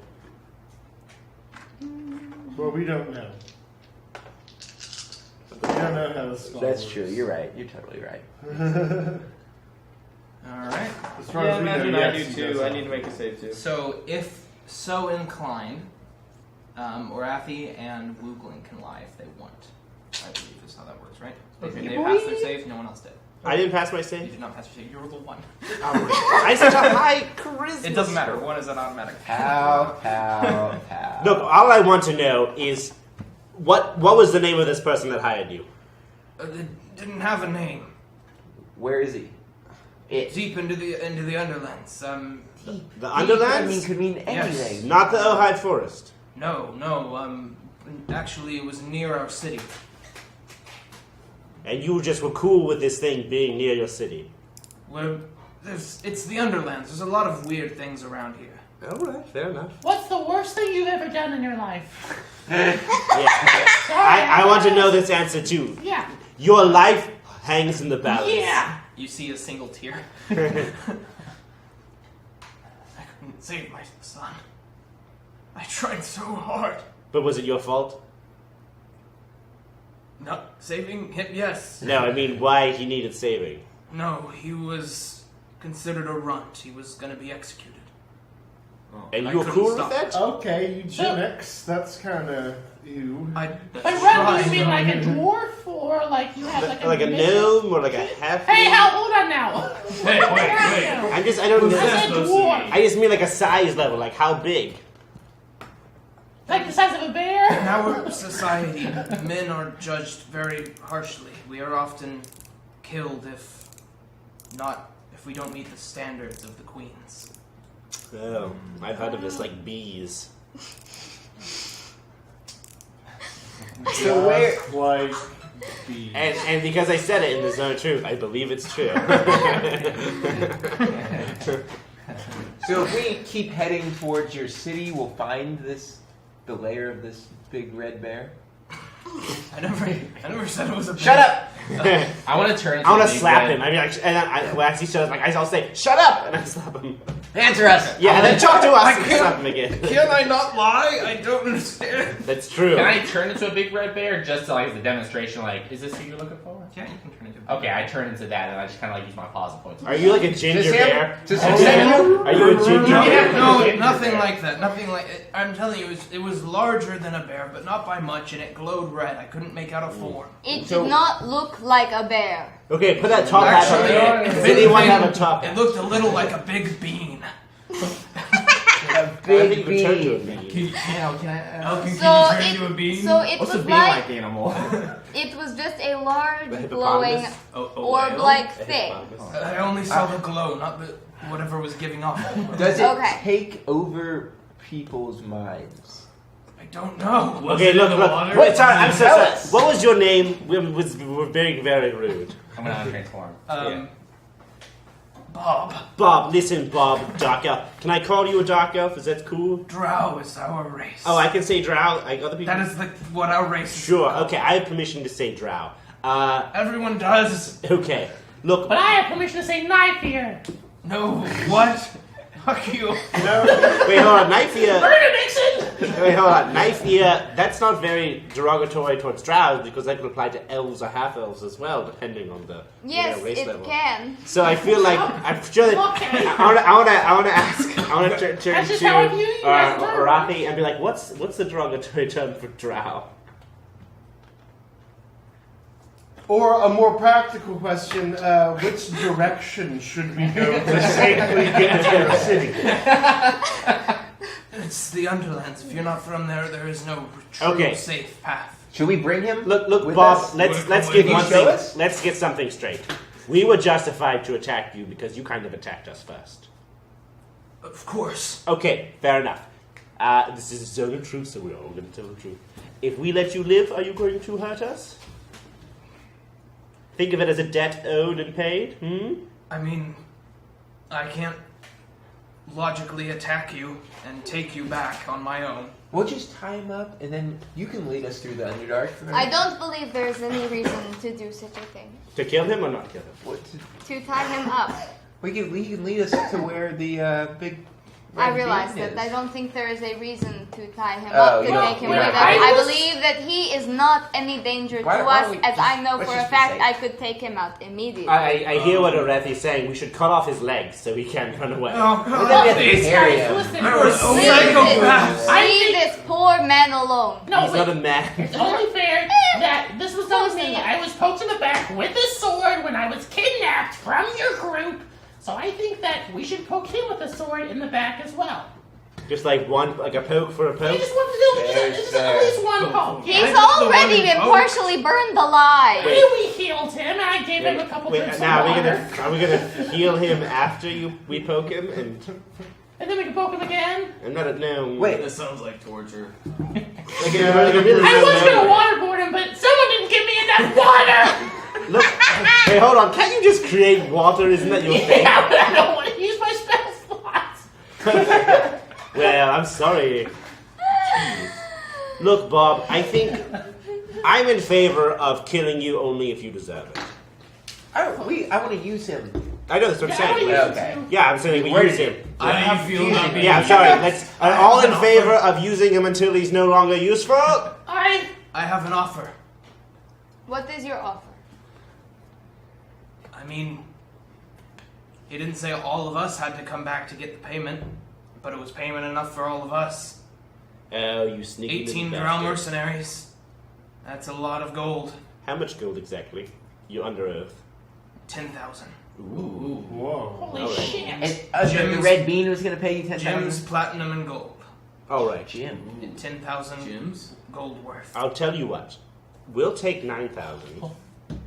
Well, we don't know. We don't know how this That's true. You're right. You're totally right. All right. As far Yeah, as we know, imagine yes, I he do does too. I have need to make a save too. So, if so inclined, Orathi and Woogling can lie if they want. I believe is how that works, right? Okay. They passed their save. No one else did. I didn't pass my You save. did not pass your save. You were the one. I such a high charisma. It doesn't matter. One is an automatic. Pal. Look, all I want to know is what was the name of this person that hired you? They didn't have a name. Where is he? It. Deep into the Underlands. The I mean, Underlands? could mean anything. Yes. Not the Ojai Forest. No. Actually, it was near our city. And you just were cool with this thing being near your city. It's the Underlands. There's a lot of weird things around here. Alright, fair enough. What's the worst thing you've ever done in your life? Yeah. Sorry, I want to know this answer too. Yeah. Your life hangs in the balance. Yeah. You see a single tear. I couldn't save my son. I tried so hard. But was it your fault? No, saving him, yes. No, I mean why he needed saving. No, he was considered a runt. He was going to be executed. And I you were couldn't cool with stop. that? Okay, eugenics. That's kind of ew. But Red, do you mean like a dwarf or like you have like a Like a gnome or like a half? Hey, hold on now. Hey, wait. I don't I know. said dwarf. I just mean like a size level, like how big? Like the size of a bear? In our society, men are judged very harshly. We are often killed if we don't meet the standards of the queens. Oh, I've heard of this, like bees. So where? Just like bees. And because I said it in the Zone of Truth, I believe it's true. So if we keep heading towards your city, we'll find the lair of this big red bear. I never said it was a Shut up! I want to turn. Into I want a to big slap red- him. I mean, like, and then as he shows my eyes, I'll say, "Shut up!" and I slap him. Answer us! Yeah, and then talk to us and can't- slap him again. Can I not lie? I don't understand. That's true. Can I turn into a big red bear just to, like, as a demonstration? Like, is this who you're looking for? Yeah, you can turn into Okay, I turn into that, and I just kind of like use my paws and point. Are you like a ginger Does him- bear? does Are him- you- Are you a ginger bear? No, nothing like that. Nothing like it. I'm telling you, it was larger than a bear, but not by much, and it glowed red. I couldn't make out a form. It So- did not look like a bear. Okay, put that top hat on. Actually, Does if anyone have a anything, top it hat? looked a little like a big bean. A I big think you turned to a bee. bee. Elkin, So can you turn it, into a bean? so it What's a was bee like animal? it was just a large The glowing hippopotamus? orb-like A thing. hippopotamus. I only saw the glow, not the whatever was giving off. Does it Okay. take over people's minds? I don't know. Okay, look. Wait, sorry, I'm so Tell sorry. us. What was your name? We're being very rude. I'm gonna transform. Bob. Bob, listen, Bob, Dark Elf. Can I call you a Dark Elf? Is that cool? Drow is our race. Oh, I can say Drow. Like other people. That is what our race is. Sure. about. Okay, I have permission to say Drow. Everyone does. Okay. Look. But I have permission to say knife here. No. What? Fuck you. Wait, hold on. Knife ear. Murder Nixon! Wait, hold on. Knife ear. That's not very derogatory towards drows because that could apply to elves or half elves as well, depending on the Yes, race it level. can. So I feel like I'm sure that Okay. I want to ask. I want to turn That's to just how I view you as a drow. Rathi and be like, what's the derogatory term for drow? Or a more practical question, which direction should we go to safely get to our city? It's the Underlands. If you're not from there, there is no true Okay. safe path. Should we bring him? Look, with Bob. us? Let's Can get you one show thing. us? Let's get something straight. We were justified to attack you because you kind of attacked us first. Of course. Okay, fair enough. This is a zone of truth, so we're all going to tell the truth. If we let you live, are you going to hurt us? Think of it as a debt owed and paid. I mean, I can't logically attack you and take you back on my own. We'll just tie him up, and then you can lead us through the Underdark. I don't believe there's any reason to do such a thing. To kill him or not kill him? What? To tie him up. We can lead us to where the big. I red realize bean that. is. I don't think there is a reason to tie him Oh, up, to you don't- take him you with don't- us. I I was- believe that he is not any danger Why- to why us, don't we as I know let's for a just be fact safe. I could take him out immediately. I hear what Orethi is saying. We should cut off his legs so he can't run away. Oh, Well, then we have to These carry guys, him. listen. You're a Leave psychopath. Leave this poor man alone. No, He's but not a man. it's only fair that this was done to me. I was poked in the back with a sword when I was kidnapped from your group. So I think that we should poke him with a sword in the back as well. Just like a poke for a He poke. just wanted to do just at least one poke. He's I'm not the one already who been poked. partially burned alive. Maybe we healed him, and I gave him a couple drinks Now of are water. we gonna heal him after we poke him? And then we can poke him again. I'm not no. Wait. This sounds like torture. Like a really I was memory. gonna waterboard him, but someone didn't give me enough water. Look, hey, hold on. Can't you just create water? Isn't that your thing? Yeah, but I don't want to use my spell slots. Well, I'm sorry. Look, Bob, I think I'm in favor of killing you only if you deserve it. I want to use him. I know that's what I'm Yeah, I saying. wanna use Okay. him too. Yeah, I'm saying we Where use did him. How do you feel about being Yeah, I'm sorry. Let's all in favor of using him until he's no longer useful. I have an offer. What is your offer? I mean, he didn't say all of us had to come back to get the payment, but it was payment enough for all of us. Oh, you sneaky 18 little Drow bastard. mercenaries. That's a lot of gold. How much gold exactly? You're under oath. 10,000. Ooh. Whoa. Holy Alright. shit. And the Gems- red bean was going to pay you Gems, 10,000. platinum, and gold. All right. Jim. And 10,000 Gyms? gold worth. I'll tell you what. We'll take 9,000,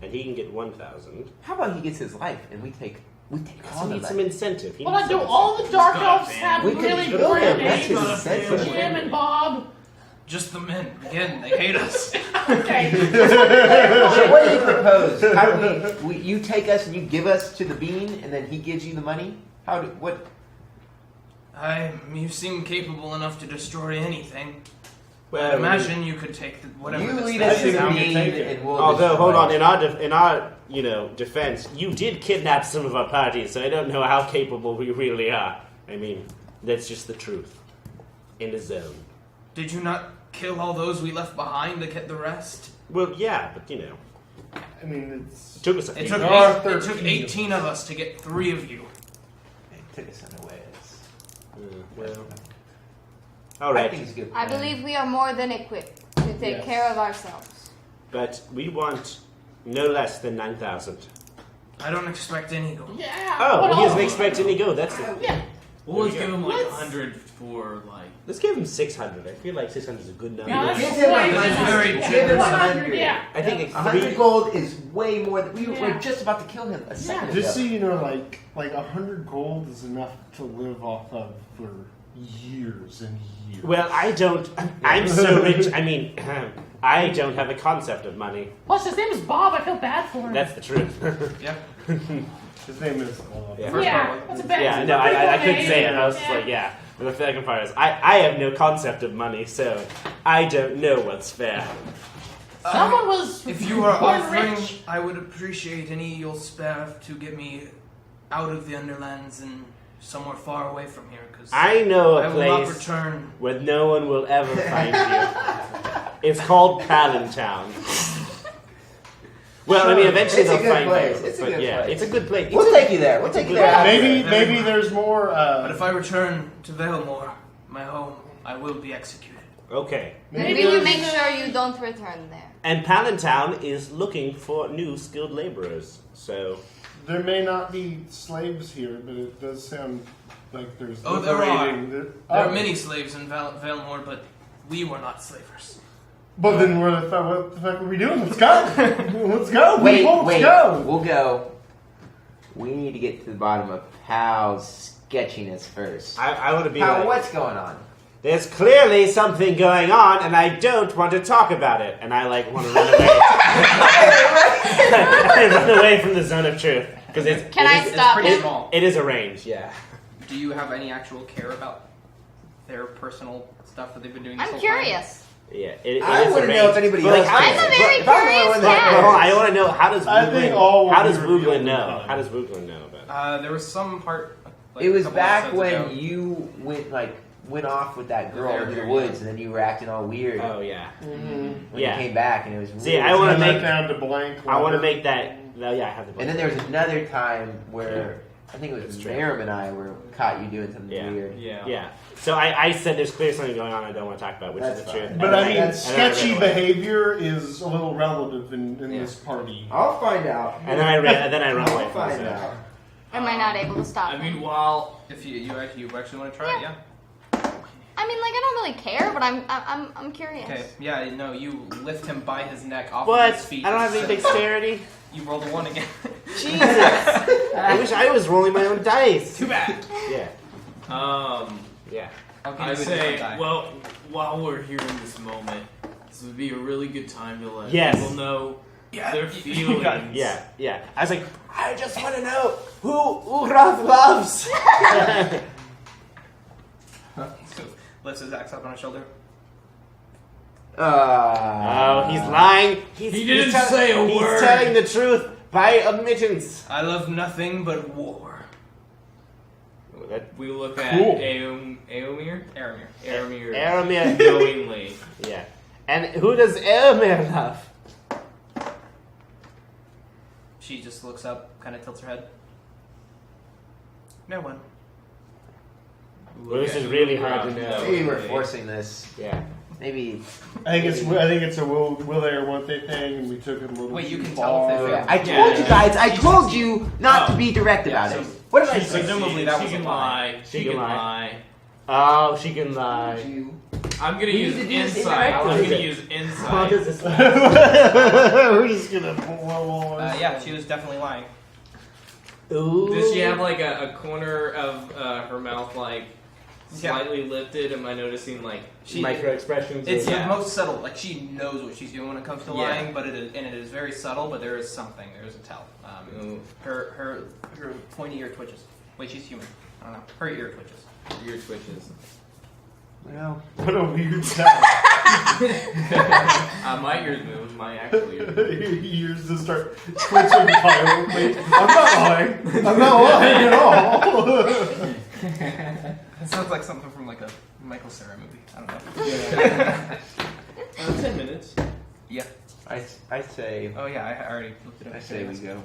and he can get 1,000. How about he gets his life and we take He all the needs life? some incentive. He Well, needs I do some all the dark got a elves fan. have We could really kill great him. That's names. his incentive. Jim and Bob. Just the men. Again, they hate us. Okay. So what do you propose? How do you take us and you give us to the bean, and then he gives you the money? What? You seem capable enough to destroy anything. Well, I imagine you could take whatever. You this lead thing us to is. the how we bean, take it. and we'll. Although, destroy hold on, it. in our defense, you did kidnap some of our parties, so I don't know how capable we really are. I mean, that's just the truth. In the zone. Did you not kill all those we left behind to get the rest? Well, yeah, but I mean, it's. it took us a It few. took, There are it took 13 18 of us to get 3 of you. It took us unawares. Well, all I right, think it's a good. I plan. believe we are more than equipped to take Yes. care of ourselves. but we want no less than 9,000. I don't expect any gold. Yeah. Oh, what well, he doesn't else? expect any gold. That's the. Yeah. Well, let's There we give go. him like Let's- 100 for like. Let's give him 600. I feel like 600 is a good number. No, that's Give him way a too hundred. much. Very Give him generous. 100. Yeah. I think it's 100 three. gold is way more. We Yeah. were just about to kill him a second ago. Just so you know, like 100 gold is enough to live off of for years and years. Well, I don't. I'm so rich. I mean, I don't have a concept of money. Plus, his name is Bob. I feel bad for him. That's the truth. Yep. His name is Olaf. Yeah. First yeah, of all, that's a bad. Yeah, it's no, a pretty I good couldn't name. say it. I was just like, yeah. But the second part is, I have no concept of money, so I don't know what's fair. Someone was. If you are born offering, rich. I would appreciate any you'll spare to get me out of the Underlands and somewhere far away from here, because I know I a will not place return. where no one will ever find you. It's called Palintown. Well, I mean, eventually It's a they'll good find place. you. It's a but good yeah, place. it's a good place. We'll take you there. We'll take you there. Maybe there's more. But if I return to Valemore, my home, I will be executed. Okay. Maybe we make sure you don't return there. And Palintown is looking for new skilled laborers. So There may not be slaves here, but it does sound like there's. Oh, there liberating are. the- There oh. are many slaves in Valemore, but we were not slavers. But then what the fuck are we doing? Let's go. Let's go. Wait, people, let's wait. go. We'll go. We need to get to the bottom of Pal's sketchiness first. I want to be Pal, like, what's going on? there's clearly something going on, and I don't want to talk about it. And I like want to run away. I run away from the zone of truth because it's. Can it I is- stop pretty him? small. It is a range, yeah. Do you have any actual care about their personal stuff that they've been doing this I'm whole curious. Yeah, it I is a want to range. know if anybody But, else. like, I'm a does. very If I'm the curious one But, that- cat. hold on, I want to know, how does I Booglin, think all how will does be revealed Booglin in know? time. How does Booglin know about it? There was some part. Like, It a was couple back episodes when ago. you went off with that girl There, into the there, woods, yeah. and then you were acting all weird Oh, yeah. when Yeah. you came back, and it was See, weird. I wanna Send that make- down to blank. I want to make that. No, yeah, I have the. And then there was another time where I think it was That's true. Maram and I were caught you doing something Yeah. weird. Yeah. So I said there's clearly something going on I don't want to talk about, which That's is the fine. truth. But And I then mean, that's- and then I sketchy ran away. behavior is a little relative in Yeah. this party. I'll find out. And then I run away I'll from the find zone. out. Am I not able to stop I him? mean, while If you actually want to try it, yeah. I mean, like, I don't really care, but I'm curious. Okay, yeah, no, you lift him by his neck off What? of his feet. I don't have any dexterity. You rolled a 1 again. Jesus! I wish I was rolling my own dice. Too bad. Yeah. Okay, Yeah. I you would say, just die. well, while we're here in this moment, this would be a really good time to let Yes. people know Yeah, their you got it. feelings. Yeah. I was like, I just want to know who Urath loves. Lifts his axe up on his shoulder. Oh, he's lying. He didn't say a He's word. telling the truth by admittance. I love nothing but war. We look at Cool. Aomir? Aramir. Aramir. knowingly. Yeah. And who does Aramir love? She just looks up, kind of tilts her head. No one. Well, this is really hard to know. Maybe we're forcing this. Yeah. Maybe. I think it's a will they or won't they thing, and we took it a little. Wait, you too can tell if they far. fail. I told you guys. I told you not to be direct about so- it. What did I She say? Presumably that she was can a lie. lie. She She can can lie. lie. Oh, she can lie. I'm gonna We use need to do this insight. I'm indirectly. gonna use How insight. does this We're just gonna blow all this. Yeah, she was definitely lying. Ooh. Does she have like a corner of her mouth like slightly lifted? Am I noticing like micro expressions? It's Yeah. the most subtle. Like she knows what she's doing when it comes to Yeah. lying, but it is very subtle. But there is something. There is a tell. Her pointy ear twitches. Wait, she's human. I don't know. Her ear twitches. ear twitches? Well, What a weird sound. My ears move. My actual ears. Your ears just start twitching violently. I'm not lying at all. It sounds like something from like a Michael Cera movie. I don't know. 10 minutes. Yeah. I say. Oh yeah, I already looked it up. I say we go.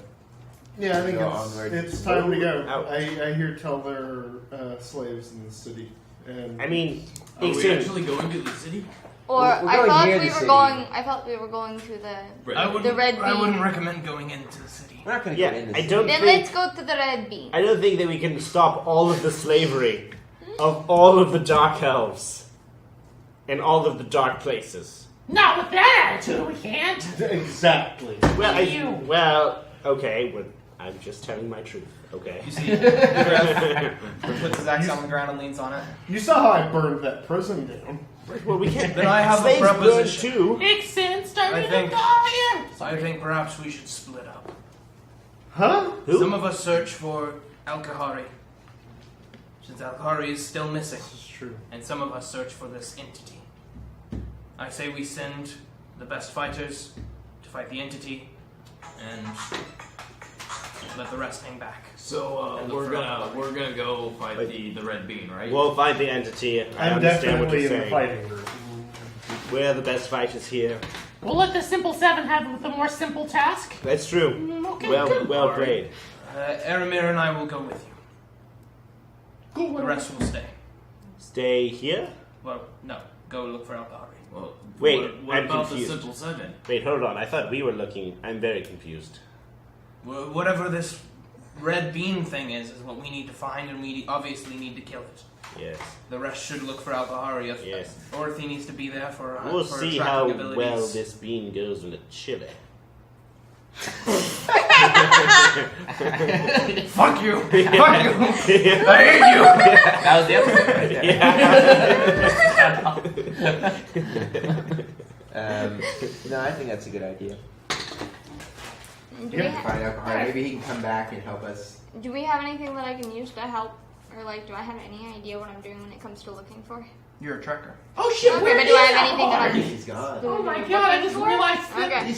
Yeah, I think Go onward. it's time to go. Out. I hear tell their slaves in the city. And I mean, Are we Ixin, actually going to the city? Or We're I going thought near we the were city. going. I thought we were going to the. I wouldn't. Red I Bean. wouldn't recommend going into the city. We're not going to yeah, go in I this. don't Then think let's go to the Red Bean. I don't think that we can stop all of the slavery of all of the dark elves in all of the dark places. Not with that attitude, we can't. exactly. Well, okay, but I'm just telling my truth. Okay. You see, Ugraf puts his axe on the ground and leans on it. You saw how I burned that prison down. Well, we can't. Then I have a slaves burn proposition. too. Nixon started I think- a fire. I think perhaps we should split up. Huh? Who? Some of us search for Al-Kahari, since Al-Kahari is still missing, This is true. and some of us search for this entity. I say we send the best fighters to fight the entity, and let the rest hang back. So And look we're for gonna go fight the red bean, right? We'll find the entity. I I'm understand what definitely you're in the saying. fighting group. We're the best fighters here. We'll let the simple 7 have the more simple task. That's true. Okay, Well good. played. Aramir and I will go with you. Cool. The rest will stay. Stay here? Well, no. Go look for Al-Bahari. Well, Wait, what I'm about confused. the simple 7? Wait, hold on. I thought we were looking. I'm very confused. Whatever this red bean thing is what we need to find, and we obviously need to kill it. Yes. The rest should look for Al-Bahari. Yes. Dorothy needs to be there for We'll for see tracking how abilities. well this bean goes in the chili. Fuck you! Fuck you! I hate you! That was the episode right there. No, I think that's a good idea. Do we, Find alcohol. Maybe he can come back and help us. do we have anything that I can use to help? Or, like, do I have any idea what I'm doing when it comes to looking for? You're a trekker. Oh shit, Okay, where but is do I have anything that Alcohol? I He's gone. Oh my god, I just realized that. Okay.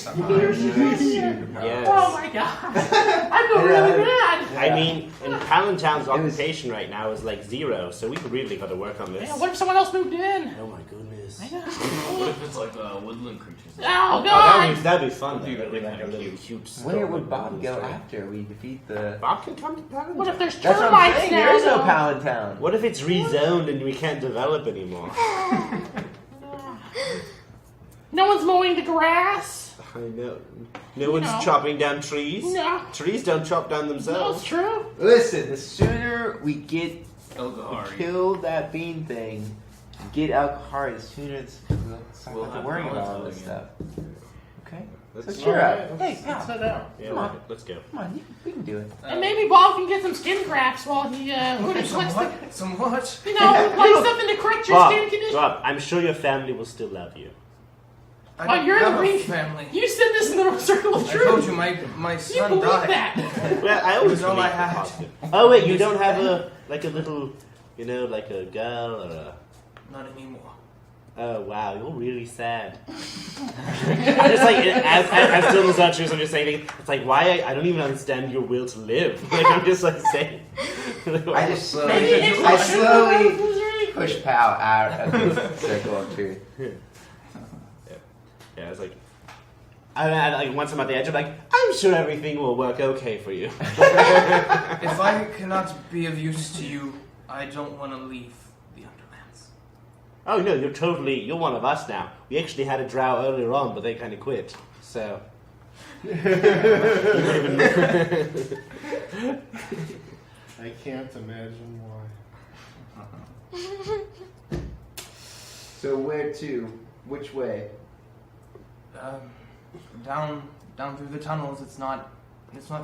Yes. Oh my god. I feel really bad. I mean, and Palantown's occupation right now is like 0, so we really got to work on this. Yeah, what if someone else moved in? Oh my goodness. I know. What if it's like woodland creatures? Oh Oh, god. that'd be fun. That'd be Though. really Like a kinda little cute. Where would storm Bob and go stuff. after we defeat the? Bob can come to Palantown. What if there's That's what I'm termites saying. now? There is no though? Palantown. What if it's rezoned and we can't develop anymore? No one's mowing the grass. I know. No one's know. chopping down trees. No. Trees don't chop down No, it's themselves. true. Listen, the sooner we get Elgahari. kill that bean thing, get alcohol, the sooner we'll stop We'll have to have worry about all Palantown this again. stuff. Okay? Let's So go. cheer up. Alright, Hey, let's pal. head out. Yeah, Come on. let's go. Come on, we can do it. And maybe Bob can get some skin crafts while he collects the, Some what? you know, like something to correct your Bob, skin condition. Bob, I'm sure your family will still love you. I Oh, don't you're the have a green family. You said this in the circle of I truth. told you my You son believe died. that? Well, I always That's all believe I had. the positive. Oh wait, you don't have a little, like a girl or a. Not anymore. Oh wow, you're really sad. Just like as still as not true, I'm just saying it's like why I don't even understand your will to live. Like I'm just like saying. I just slowly, Maybe it's I slowly misery. push Pal out of the circle of truth. Yeah, it's like. Like once I'm at the edge, I'm like, I'm sure everything will work okay for you. If I cannot be of use to you, I don't want to leave the Underlands. Oh no, you're one of us now. We actually had a Drow earlier on, but they kind of quit. So. I can't imagine why. So where to? Which way? Down through the tunnels. It's not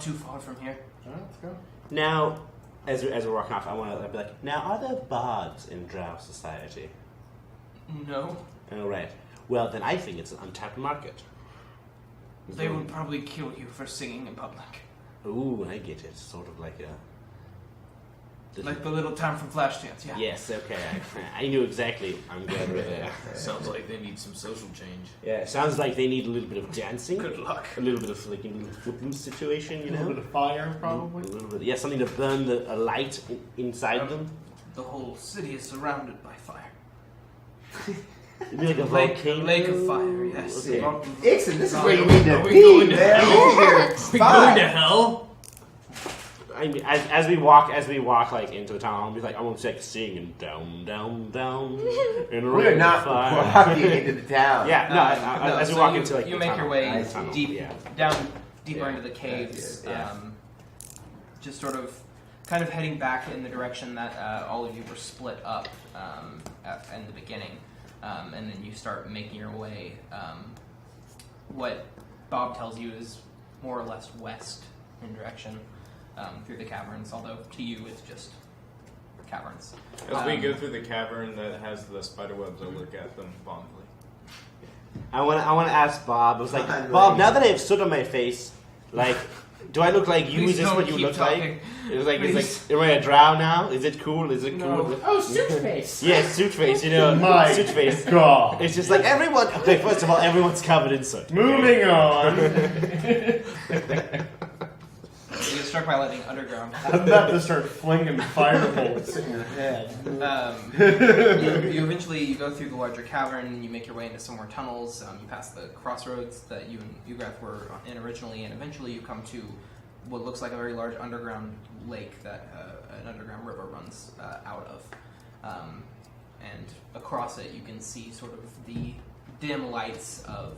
too far from here. Alright, let's go. Now, as we're walking off, I want to be like, now are there bards in Drow society? No, Oh right. Well, then I think it's an untapped market. they would probably kill you for singing in public, Ooh, I get it. Sort of like a. like the little town from Flashdance. Yeah. Yes. Okay. I knew exactly. I'm glad we're there. Sounds like they need some social change. Yeah. It sounds like they need a little bit of dancing. Good luck. A little bit of like a little footloose situation, A you little know. bit of fire, A probably. little bit. Yeah, something to burn a light inside them. The whole city is surrounded by fire. It'd be like a Lake volcano. of fire. Yes. Okay. Ixon, this is Are where you we need to going be, to man. hell? This is your We going to spot. hell? I mean, as we walk like into the town, I'll be like, I want to like singing down, down, down. In a We're ring not of fire. walking into the town. Yeah, no. As we so walk you, into like you the make tunnel, your way the tunnel, deep yeah. down deeper Yeah. into the caves. Yeah. Just sort of, kind of heading back in the direction that all of you were split up in the beginning, and then you start making your way. What Bob tells you is more or less west in direction through the caverns. Although to you it's just caverns. As we go through the cavern that has the spider webs, I look at them fondly. I want to ask Bob. I was like, I'm Bob, ready. now that I have soot on my face, like, do I look like you? Please Is this don't what you keep look talking. like? It was like, Please. it's like, am I a Drow now? Is it cool? Is it No. cool? Oh, suit face. Yeah, suit face. You know, My suit face. God. It's just like everyone. Okay, first of all, everyone's covered in soot. Moving on. You struck by lightning underground. I'm about to start flinging firebolts in your head. You eventually go through the larger cavern, and you make your way into some more tunnels. You pass the crossroads that you and Ugrath were in originally, and eventually you come to what looks like a very large underground lake that an underground river runs out of. And across it, you can see sort of the dim lights of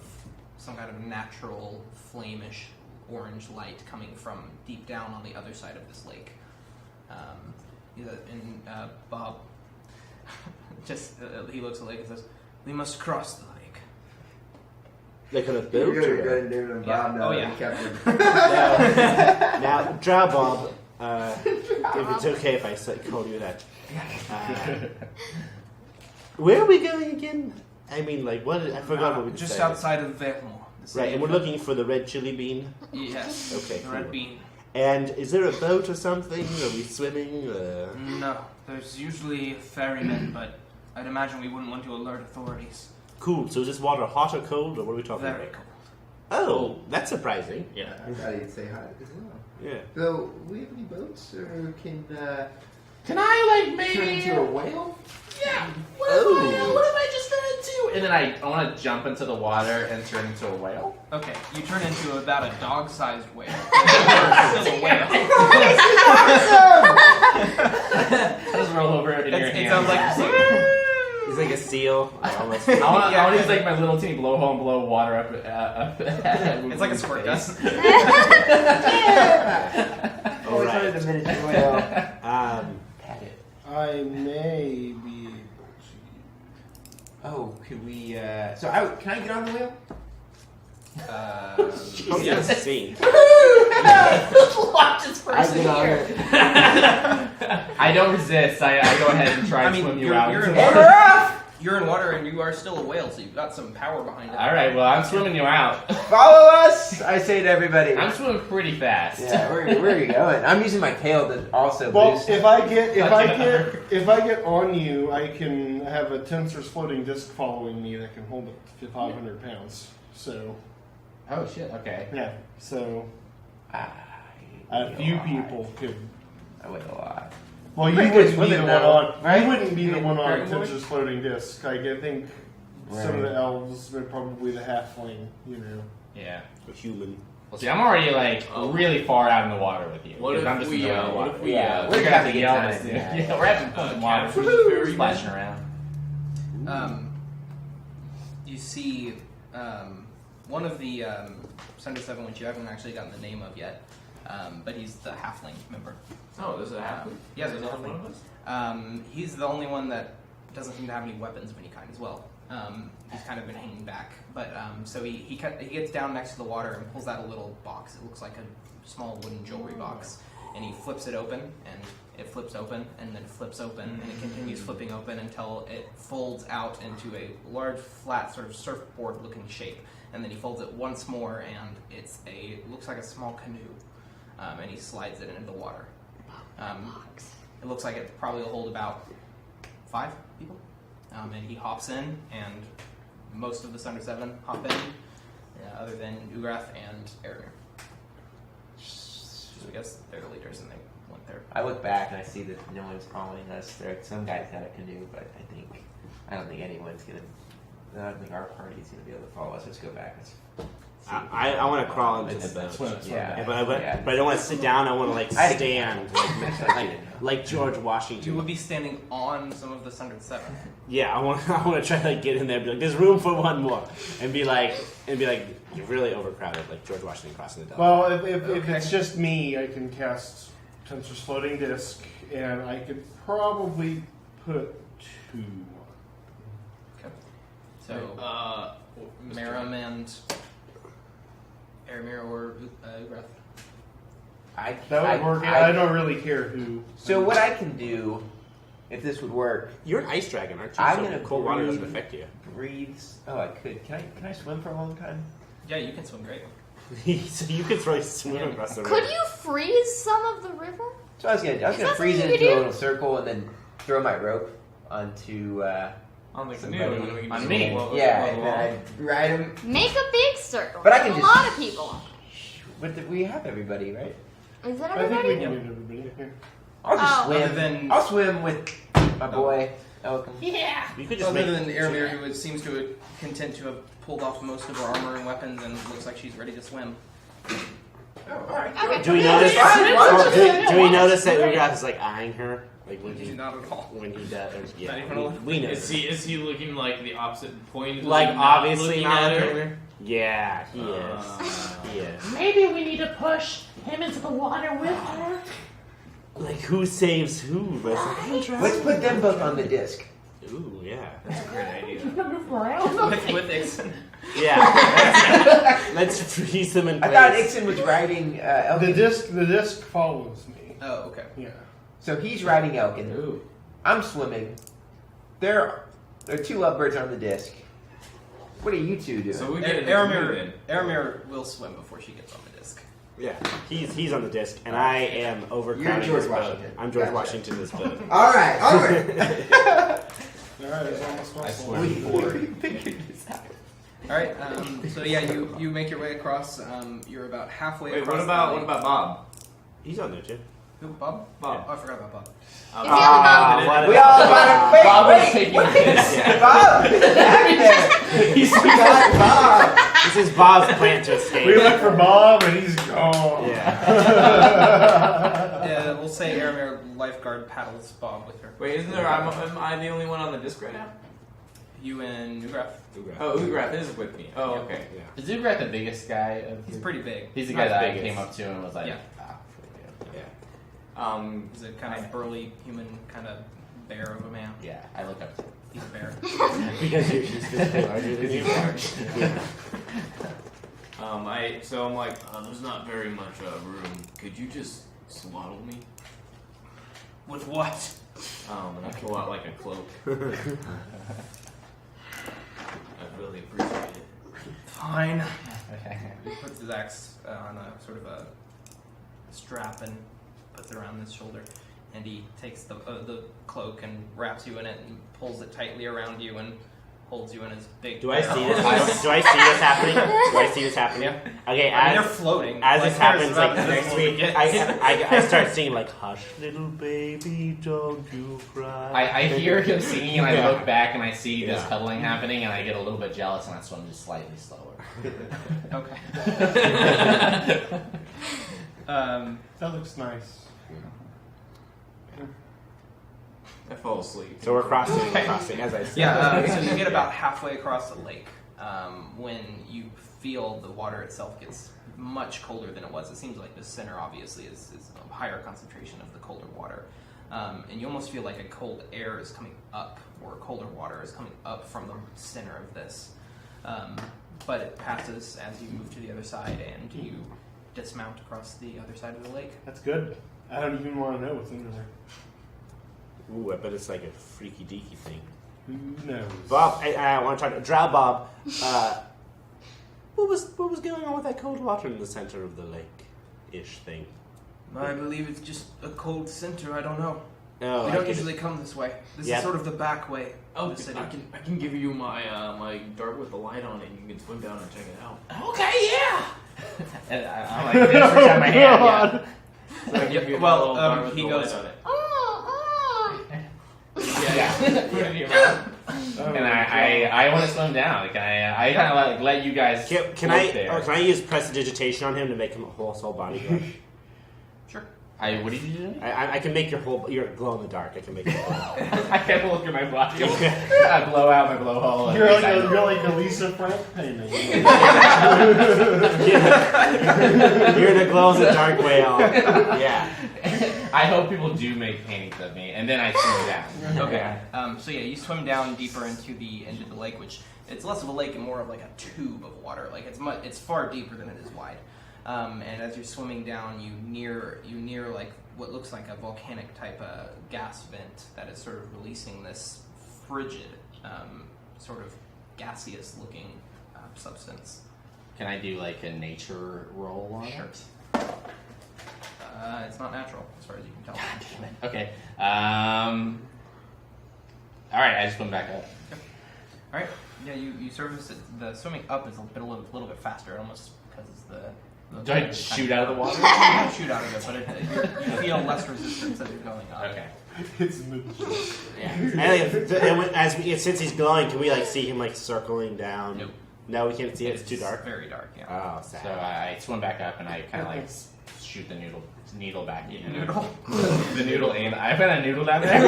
some kind of natural flamish orange light coming from deep down on the other side of this lake. Bob just he looks at the lake and says, "We must cross the lake." Like on a We're boat? gonna or- go and David and Bob now. Oh, yeah. Captain. Now, Drow Bob, if it's okay if I call you that. Where are we going again? I mean, like, what? I forgot what we Just decided. outside of Vermont. Right, and we're looking for the red chili bean. Yes. Okay, The red cool. bean. And is there a boat or something? Are we swimming? No, there's usually ferrymen, but I'd imagine we wouldn't want to alert authorities. Cool. So is this water hot or cold, or what are we talking Very about? cold. Oh, that's surprising. Yeah. I thought he'd say hi as well. Yeah. So, we have any boats, or can Can I like turn maybe? into a whale? Yeah. What Oh. if I just turn into? And then I want to jump into the water and turn into a whale. Okay, you turn into about a dog-sized whale. Still a whale. I just roll over it in your It hand. sounds like He's like a seal. I almost. I want Yeah. to use like my little teeny blowhole and blow water up. it's like a squirt gun. Oh, I Right. wanted a miniature whale. Pat it. I may be able Oh, could we? So can I get on the wheel? Yes. See. Watch this I person get on here. it. I don't resist. I go ahead and try I and mean, swim you you're, out. you're, into in the water, water. you're in water and you are still a whale, so you've got some power behind it. All right. Well, I'm swimming you out. Follow us! I say to everybody. I'm swimming pretty fast. Yeah, where are you going? I'm using my tail to also Well, boost. if I get on you, I can have a tensor's floating disc following me that can hold up to 500 pounds. So Oh shit. Okay. yeah, so I a few people could. I weigh a lot. Well, you Pretty good wouldn't be swimming, the one though, on. right? You wouldn't be the one on Very good. tensor's floating disc. Like, I think some of Right. the elves are probably the halfling. You know. Yeah. A human. Well, see, I'm already like really far out in the water with you. What because if I'm just we, in the what water. if we, Yeah, We're we're gonna have having to a yell good this time, dude. yeah. Yeah, we're having fun in water. capture the ferryman? Splashing around. You see one of the Sunday 7, which you haven't actually gotten the name of yet, but he's the halfling member. Oh, there's a halfling? Yeah, there's a Another one halfling. of us? He's the only one that doesn't seem to have any weapons of any kind as well. He's kind of been hanging back, but so he gets down next to the water and pulls out a little box. It looks like a small wooden jewelry box, and he flips it open, and it flips open, and then flips open, and it continues flipping open until it folds out into a large, flat, sort of surfboard-looking shape. And then he folds it once more, and it looks like a small canoe, and he slides it into the water. It looks like it probably will hold about 5 people. And he hops in, and most of the Thunder 7 hop in, other than Ugrath and Erimir. I guess they're the leaders, and they went there. I look back and I see that no one's following us. Some guy's got a canoe, but I don't think anyone's gonna. I don't think our party's gonna be able to follow us. Let's go back. Let's see. I want to crawl into the boat. Yeah, But I don't want to sit down. I want to like stand, like George Washington. You would be standing on some of the Thunder 7. Yeah, I want to try to like get in there, and be like, "There's room for one more," and be like, "You're really overcrowded," like George Washington crossing the Delaware. Well, if it's just me, I can cast tensor's floating disc, and I could probably put 2. So, Meram and Erimir or Ugrath. That would work. I don't really care who. So what I can do, if this would work, You're an ice dragon, aren't you? I'm So gonna cold water doesn't breathe- affect you. breathes. Oh, I could. Can I swim for a long time? Yeah, you can swim great. So you could throw a swim across the river. Could you freeze some of the river? So I was gonna that freeze it something you into a do? little circle and then throw my rope onto. On the Somebody- canoe, and then we can on just me. blow- Yeah, blow and the then wall. I ride him. Make a big circle. But I can There's just- a lot of people. We have everybody, right? Is that I think we everybody? can get everybody here. I'll just Oh. swim. Other than- I'll swim with my boy Elkin. Yeah. You could just Other make. than Aramir, who seems to content to have pulled off most of her armor and weapons and looks like she's ready to swim. Oh, all right. Okay. Do we notice? Fine, why don't you- Do we notice that Ugrath is like eyeing her, like when he Not at all. when he does? Not even a Yeah, little- we know. Is he looking like the opposite point? Like not obviously looking not at at her? her. Yeah, he is. He is. Maybe we need to push him into the water with her. Like who saves who? Let's put them both on the disc. Ooh, yeah. That's a great idea. With Ixon. Yeah. Let's freeze them in I place. thought Ixon was riding Elkin. The disc follows me. Oh, okay. Yeah. So he's riding Elkin. Ooh. I'm swimming. There are two lovebirds on the disc. What are you two doing? So we get a movie Aramir, then. Aramir will swim before she gets on the disc. Yeah, he's on the disc, and I am overcrowding You're George this boat. Washington. I'm George Gotcha. Washington this boat. all right. All right, it's almost I possible. swim forward. All right. So yeah, you make your way across. You're about halfway Wait, across. what about the what lake. about Bob? He's on there too. Who, Bob? Bob. Oh, I forgot about Bob. Is he on the boat? what We a- all got wait, Bob wait, was taking what? this. Bob, get back there. He's We got Bob. This is Bob's plan to escape. We look for Bob and he's gone. Yeah. Yeah, we'll say Aramir lifeguard paddles Bob with her. Wait, isn't there? Am I the only one on the disc right now? You and Nugraf. Oh, Ugrath is with me. Oh, Yeah. okay. Is Ugrath the biggest guy? He's pretty big. He's the Not guy that I biggest. came up to and was like, Yeah. ah, Yeah. He's a kind of burly human, kind of bear of a man. yeah, I look up to him. He's a bear. Because he's physically larger than you. So I'm like, there's not very much room. Could you just swaddle me? With what? And I pull out like a cloak. I'd really appreciate it. Fine. He puts his axe on a sort of a strap and puts it around his shoulder. And he takes the cloak and wraps you in it and pulls it tightly around you and holds you in his big. Do I bear see this? arms. Do I see this happening? Do I see this happening? Yeah. Okay, I mean, they're as floating. as Like, this there's happens, about like this next little week, bit. I start singing like "Hush, little baby, don't you cry." I hear him singing and I Yeah. look back and I see this Yeah. cuddling happening and I get a little bit jealous and I swim just slightly slower. Okay. That looks nice. I fall asleep. So we're crossing, as I said. Yeah, so you get about halfway across the lake when you feel the water itself gets much colder than it was. It seems like the center obviously is a higher concentration of the colder water. And you almost feel like a cold air is coming up, or colder water is coming up from the center of this. But it passes as you move to the other side and you dismount across the other side of the lake. That's good. I don't even want to know what's under there. Ooh, I bet it's like a freaky deaky thing. Who knows? Bob, I want to talk to Drow Bob. What was going on with that cold water in the center of the lake-ish thing? I believe it's just a cold center, I don't know. Oh, We I don't get usually come this way. This Yeah. is sort of the back way Oh, of the city. I can give you my my dart with the light on it, and you can swim down and check it out. Okay, yeah. And I'm like, this reach out my hand. Yeah. So I give you Well, my little dart with he the goes- light on it. Oh, Yeah. Put it in your mouth. And I want to swim down. Like I kind of like let you guys. Can float I there. can I use prestidigitation on him to make him a whole soul bodyguard? Sure. What did you do? I can make your glow in the dark. I can make it glow. I can't look at my body. I blow out my blowhole. and You're I- like a Lisa Frank painting. You're the glow in the dark whale. Yeah. I hope people do make paintings of me, and then I swim down. Okay. So yeah, you swim down deeper into the end of the lake, which it's less of a lake and more of like a tube of water. Like it's far deeper than it is wide. And as you're swimming down, you near like what looks like a volcanic type of gas vent that is sort of releasing this frigid, sort of gaseous looking substance. Can I do like a nature roll on Sure. it? It's not natural, as far as you can tell. God damn it. Okay. All right, I just swim back up. All right. Yeah, you service it. The swimming up is a little bit faster, almost because the Do I shoot out of the water? You don't shoot out of it, but you feel less resistance as you're going up. Okay. It's magic. Yeah. Since he's glowing, can we like see him like circling down? Nope. No, we can't see it. It's too dark. Very dark. Yeah. Oh, sad. So I swim back up and I kind of like shoot the needle back in. Noodle. The noodle aim. I've got a noodle down there.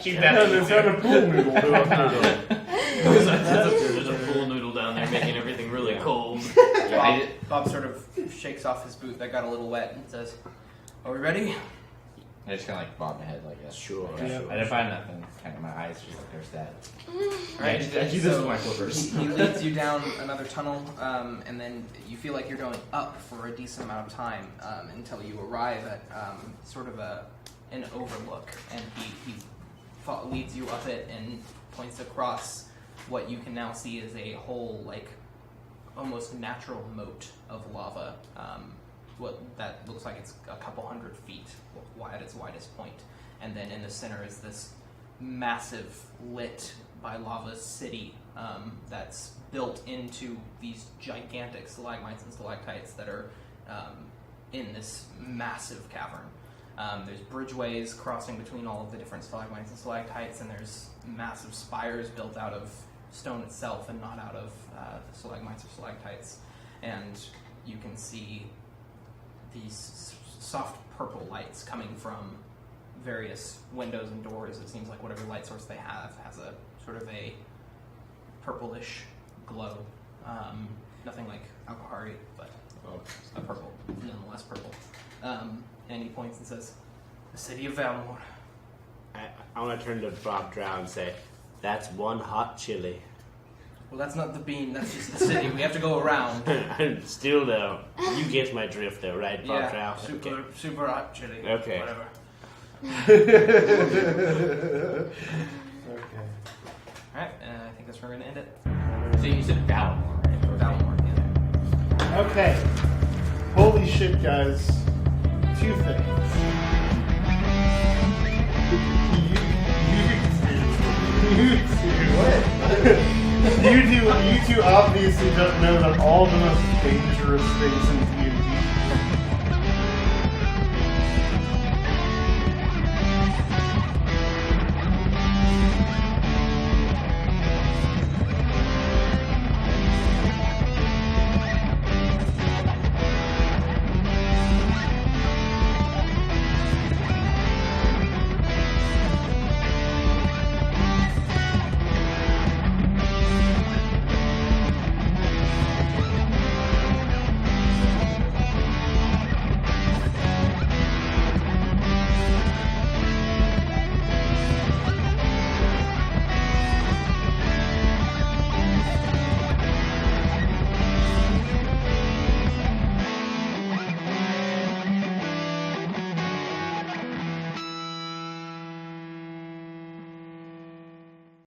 Shoot that. There's not a pool noodle. There's a pool noodle down there making everything really cold. Bob sort of shakes off his boot that got a little wet and says, "Are we ready?" I just kind of like bob my head like this. Sure. Okay. I didn't find nothing. Kind of my eyes just like there's that. Alright, I do this with my flippers. He leads you down another tunnel, and then you feel like you're going up for a decent amount of time until you arrive at sort of an overlook, and he leads you up it and points across what you can now see is a whole like almost natural moat of lava. What that looks like it's a couple 100 feet at its widest point, and then in the center is this massive lit by lava city that's built into these gigantic stalagmites and stalactites that are in this massive cavern. There's bridgeways crossing between all of the different stalagmites and stalactites, and there's massive spires built out of stone itself and not out of stalagmites or stalactites. And you can see these soft purple lights coming from various windows and doors. It seems like whatever light source they have has a sort of a purplish glow. Nothing like Alcohari, but a purple, nonetheless purple. And he points and says, "The city of Valmore." I want to turn to Bob Drow and say, "That's one hot chili." Well, that's not the bean, that's just the city. We have to go around. Still though, you get my drift though, right, Bob Drow? Super hot chili. Okay. Whatever. Okay. Alright, I think that's where we're going to end it. So you said Valmore, right? Or Valmore, yeah. Okay. Holy shit, guys. Two things. You two obviously don't know that all the most dangerous things in